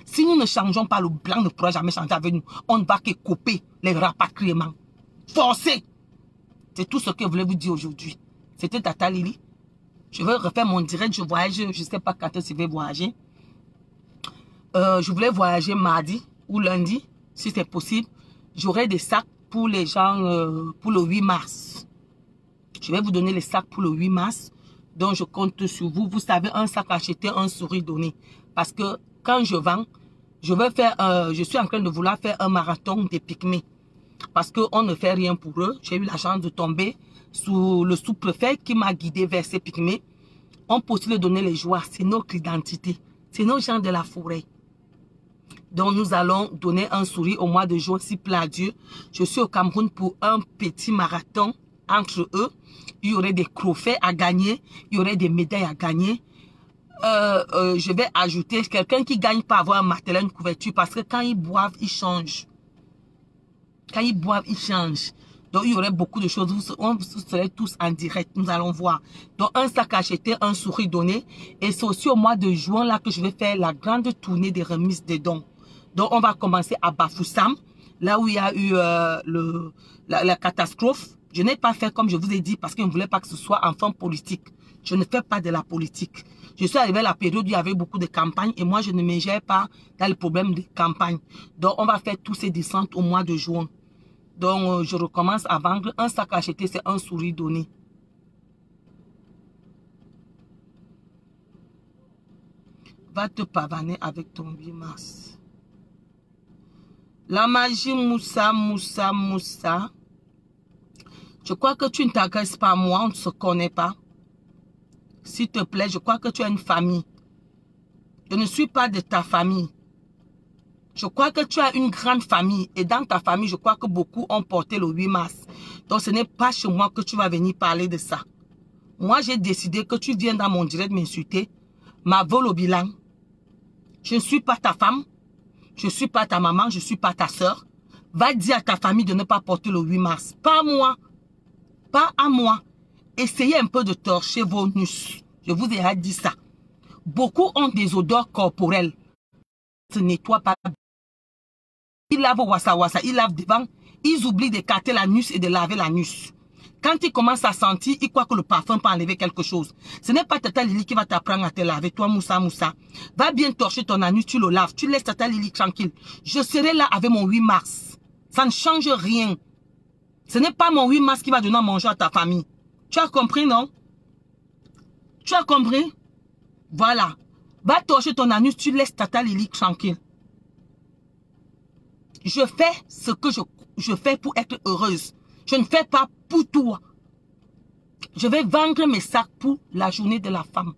Si nous ne changeons pas, le blanc ne pourra jamais changer avec nous. On ne va que couper les rapatriements. Forcés. C'est tout ce que je voulais vous dire aujourd'hui. C'était Tata Lily. Je vais refaire mon direct. Je voyage. Je ne sais pas quand je vais voyager. Je voulais voyager mardi ou lundi, si c'est possible. J'aurai des sacs pour les gens pour le 8 mars. Je vais vous donner les sacs pour le 8 mars. Donc, je compte sur vous. Vous savez, un sac acheté, un sourire donné. Parce que quand je vends, je suis en train de vouloir faire un marathon des pygmées. Parce qu'on ne fait rien pour eux. J'ai eu la chance de tomber sous le sous-préfet qui m'a guidé vers ces pygmées. On peut aussi leur donner les joies. C'est notre identité. C'est nos gens de la forêt. Donc, nous allons donner un sourire au mois de juin, si plaît à Dieu. Je suis au Cameroun pour un petit marathon entre eux. Il y aurait des trophées à gagner. Il y aurait des médailles à gagner. Je vais ajouter quelqu'un qui gagne pas avoir un matelas, une couverture. Parce que quand ils boivent, ils changent. Quand ils boivent, ils changent. Donc, il y aurait beaucoup de choses. Vous serez tous en direct. Nous allons voir. Donc, un sac acheté, un sourire donné. Et c'est aussi au mois de juin là que je vais faire la grande tournée des remises de dons. Donc, on va commencer à Bafoussam. Là où il y a eu la catastrophe. Je n'ai pas fait comme je vous ai dit parce que je ne voulais pas que ce soit en forme politique. Je ne fais pas de la politique. Je suis arrivé à la période où il y avait beaucoup de campagnes et moi, je ne me gère pas dans le problème de campagne. Donc, on va faire tous ces descentes au mois de juin. Donc, je recommence à vendre. Un sac acheté, c'est un sourire donné. Va te pavaner avec ton 8 mars. La magie Moussa. Je crois que tu ne t'agresses pas à moi, on ne se connaît pas. S'il te plaît, je crois que tu as une famille. Je ne suis pas de ta famille. Je crois que tu as une grande famille. Et dans ta famille, je crois que beaucoup ont porté le 8 mars. Donc, ce n'est pas chez moi que tu vas venir parler de ça. Moi, j'ai décidé que tu viens dans mon direct m'insulter. Ma vol au bilan. Je ne suis pas ta femme. Je ne suis pas ta maman. Je ne suis pas ta soeur. Va dire à ta famille de ne pas porter le 8 mars. Pas à moi. Pas à moi. Essayez un peu de torcher vos nus. Je vous ai dit ça. Beaucoup ont des odeurs corporelles. Se nettoient pas. Ils lavent wassa, ils lavent devant. Ils oublient d'écarter l'anus et de laver l'anus. Quand ils commencent à sentir, ils croient que le parfum peut enlever quelque chose. Ce n'est pas Tata Lily qui va t'apprendre à te laver. Toi, Moussa. Va bien torcher ton anus, tu le laves. Tu laisses Tata Lily tranquille. Je serai là avec mon 8 mars. Ça ne change rien. Ce n'est pas mon 8 mars qui va donner à manger à ta famille. Tu as compris, non? Tu as compris? Voilà. Va torcher ton anus, tu laisses Tata Lily tranquille. Je fais ce que je fais pour être heureuse. Je ne fais pas pour toi. Je vais vendre mes sacs pour la journée de la femme.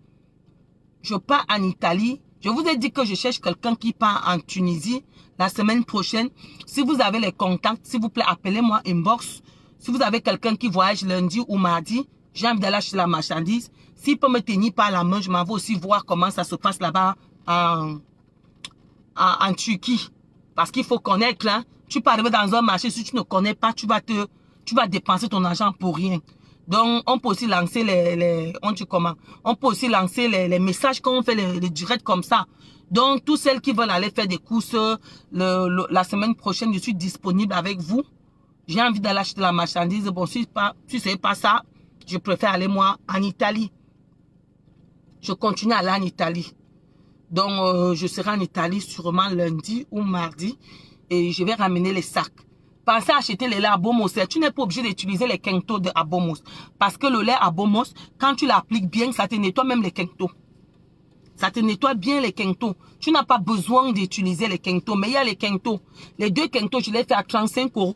Je pars en Italie Je vous ai dit que je cherche quelqu'un qui part en Tunisie la semaine prochaine. Si vous avez les contacts, s'il vous plaît, appelez-moi inbox. Si vous avez quelqu'un qui voyage lundi ou mardi, j'ai envie d'aller acheter la marchandise. S'il peut me tenir par la main, je m'en vais aussi voir comment ça se passe là-bas en Turquie. Parce qu'il faut connaître, hein. Tu peux arriver dans un marché, si tu ne connais pas, tu vas dépenser ton argent pour rien. Donc, on peut aussi lancer on peut aussi lancer les messages quand on fait les directs comme ça. Donc, tous celles qui veulent aller faire des courses, la semaine prochaine, je suis disponible avec vous. J'ai envie d'aller acheter la marchandise. Bon, si ce n'est pas ça, je préfère aller moi en Italie. Je continue à aller en Italie. Donc, je serai en Italie sûrement lundi ou mardi. Et je vais ramener les sacs. Pensez à acheter le lait à Bomos. Tu n'es pas obligé d'utiliser les quintos de Abomos. Parce que le lait à Bomos, quand tu l'appliques bien, ça te nettoie même les quintos. Ça te nettoie bien les quintos. Tu n'as pas besoin d'utiliser les quintos. Mais il y a les quintos. Les 2 quintos, je les fais à 35 €.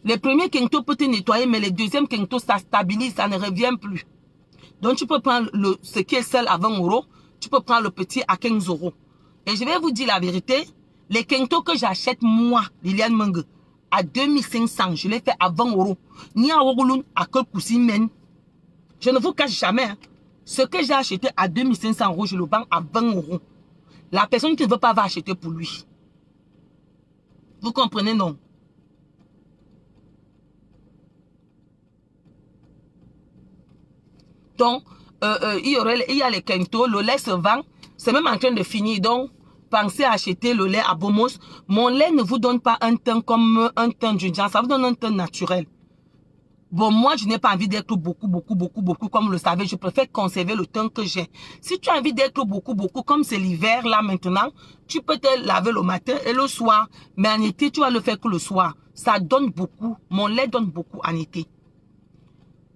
Les premiers quintos peuvent te nettoyer, mais les deuxièmes quintos, ça stabilise, ça ne revient plus. Donc, tu peux prendre ce qui est seul à 20 €. Tu peux prendre le petit à 15 €. Et je vais vous dire la vérité. Les quintos que j'achète, moi, Liliane Menge, à 2500, je les fais à 20 €. Ni à Ourouloun, à Kolkoussimène. Je ne vous cache jamais. Hein. Ce que j'ai acheté à 2500 €, je le vends à 20 €. La personne qui ne veut pas va acheter pour lui. Vous comprenez, non? Donc, il y a les quintos, le lait se vend, c'est même en train de finir. Donc, pensez à acheter le lait à Bomos. Mon lait ne vous donne pas un teint comme un teint d'une gens, ça vous donne un teint naturel. Bon, moi, je n'ai pas envie d'être beaucoup, comme vous le savez. Je préfère conserver le teint que j'ai. Si tu as envie d'être beaucoup, comme c'est l'hiver là maintenant, tu peux te laver le matin et le soir. Mais en été, tu vas le faire que le soir. Ça donne beaucoup. Mon lait donne beaucoup en été.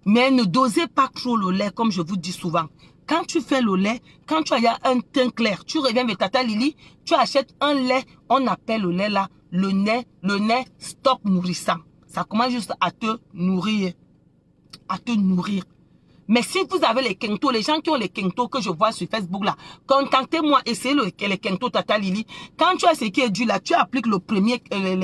Mais ne dosez pas trop le lait, comme je vous dis souvent. Quand tu fais le lait, quand tu as un teint clair, tu reviens vers Tata Lily, tu achètes un lait, on appelle le lait là, le lait stock nourrissant. Ça commence juste à te nourrir. À te nourrir. Mais si vous avez les quintos, les gens qui ont les quintos que je vois sur Facebook là, contactez-moi, essayez les quintos Tata Lily. Quand tu as ce qui est dû là, tu appliques les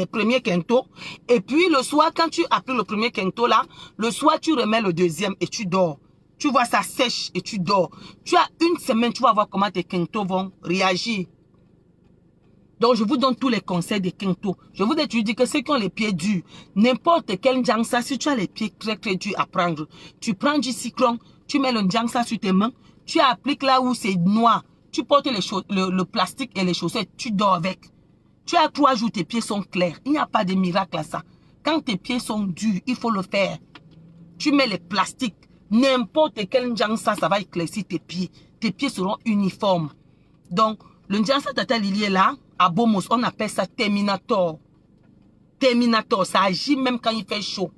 premiers quintos. Et puis le soir, quand tu appliques le premier quinto là, le soir tu remets le deuxième et tu dors. Tu vois ça sèche et tu dors. Tu as une semaine, tu vas voir comment tes quintos vont réagir. Donc, je vous donne tous les conseils des quintos. Je vous ai dit que ceux qui ont les pieds durs, n'importe quel njangsa, si tu as les pieds très durs à prendre, tu prends du cyclone, tu mets le njangsa sur tes mains, tu appliques là où c'est noir, tu portes le plastique et les chaussettes, tu dors avec. Tu as 3 jours, tes pieds sont clairs. Il n'y a pas de miracle à ça. Quand tes pieds sont durs, il faut le faire. Tu mets les plastiques, n'importe quel njangsa, ça va éclaircir tes pieds. Tes pieds seront uniformes. Donc, le njangsa Tata Lily est là. À Bomos, on appelle ça Terminator. Terminator, ça agit même quand il fait chaud.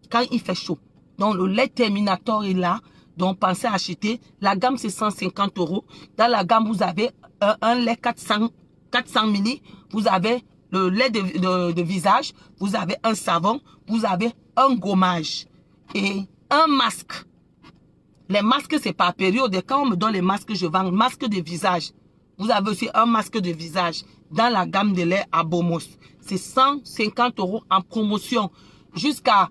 Quand il fait chaud. Donc, le lait Terminator est là. Donc, pensez à acheter. La gamme, c'est 150 €. Dans la gamme, vous avez un lait 400 ml. Vous avez le lait de visage. Vous avez un savon. Vous avez un gommage. Et un masque. Les masques, c'est par période. Quand on me donne les masques, je vends masque de visage. Vous avez aussi un masque de visage dans la gamme de lait à Bomos. C'est 150 € en promotion jusqu'à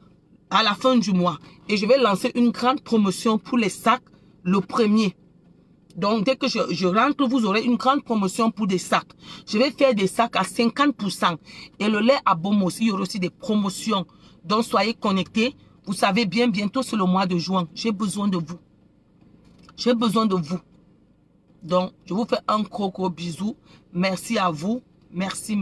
la fin du mois. Et je vais lancer une grande promotion pour les sacs le 1er. Donc, dès que je rentre, vous aurez une grande promotion pour des sacs. Je vais faire des sacs à 50%. Et le lait à Bomos, il y aura aussi des promotions. Donc, soyez connectés. Vous savez bien, bientôt c'est le mois de juin. J'ai besoin de vous. J'ai besoin de vous. Donc, je vous fais un gros bisou. Merci à vous. Merci.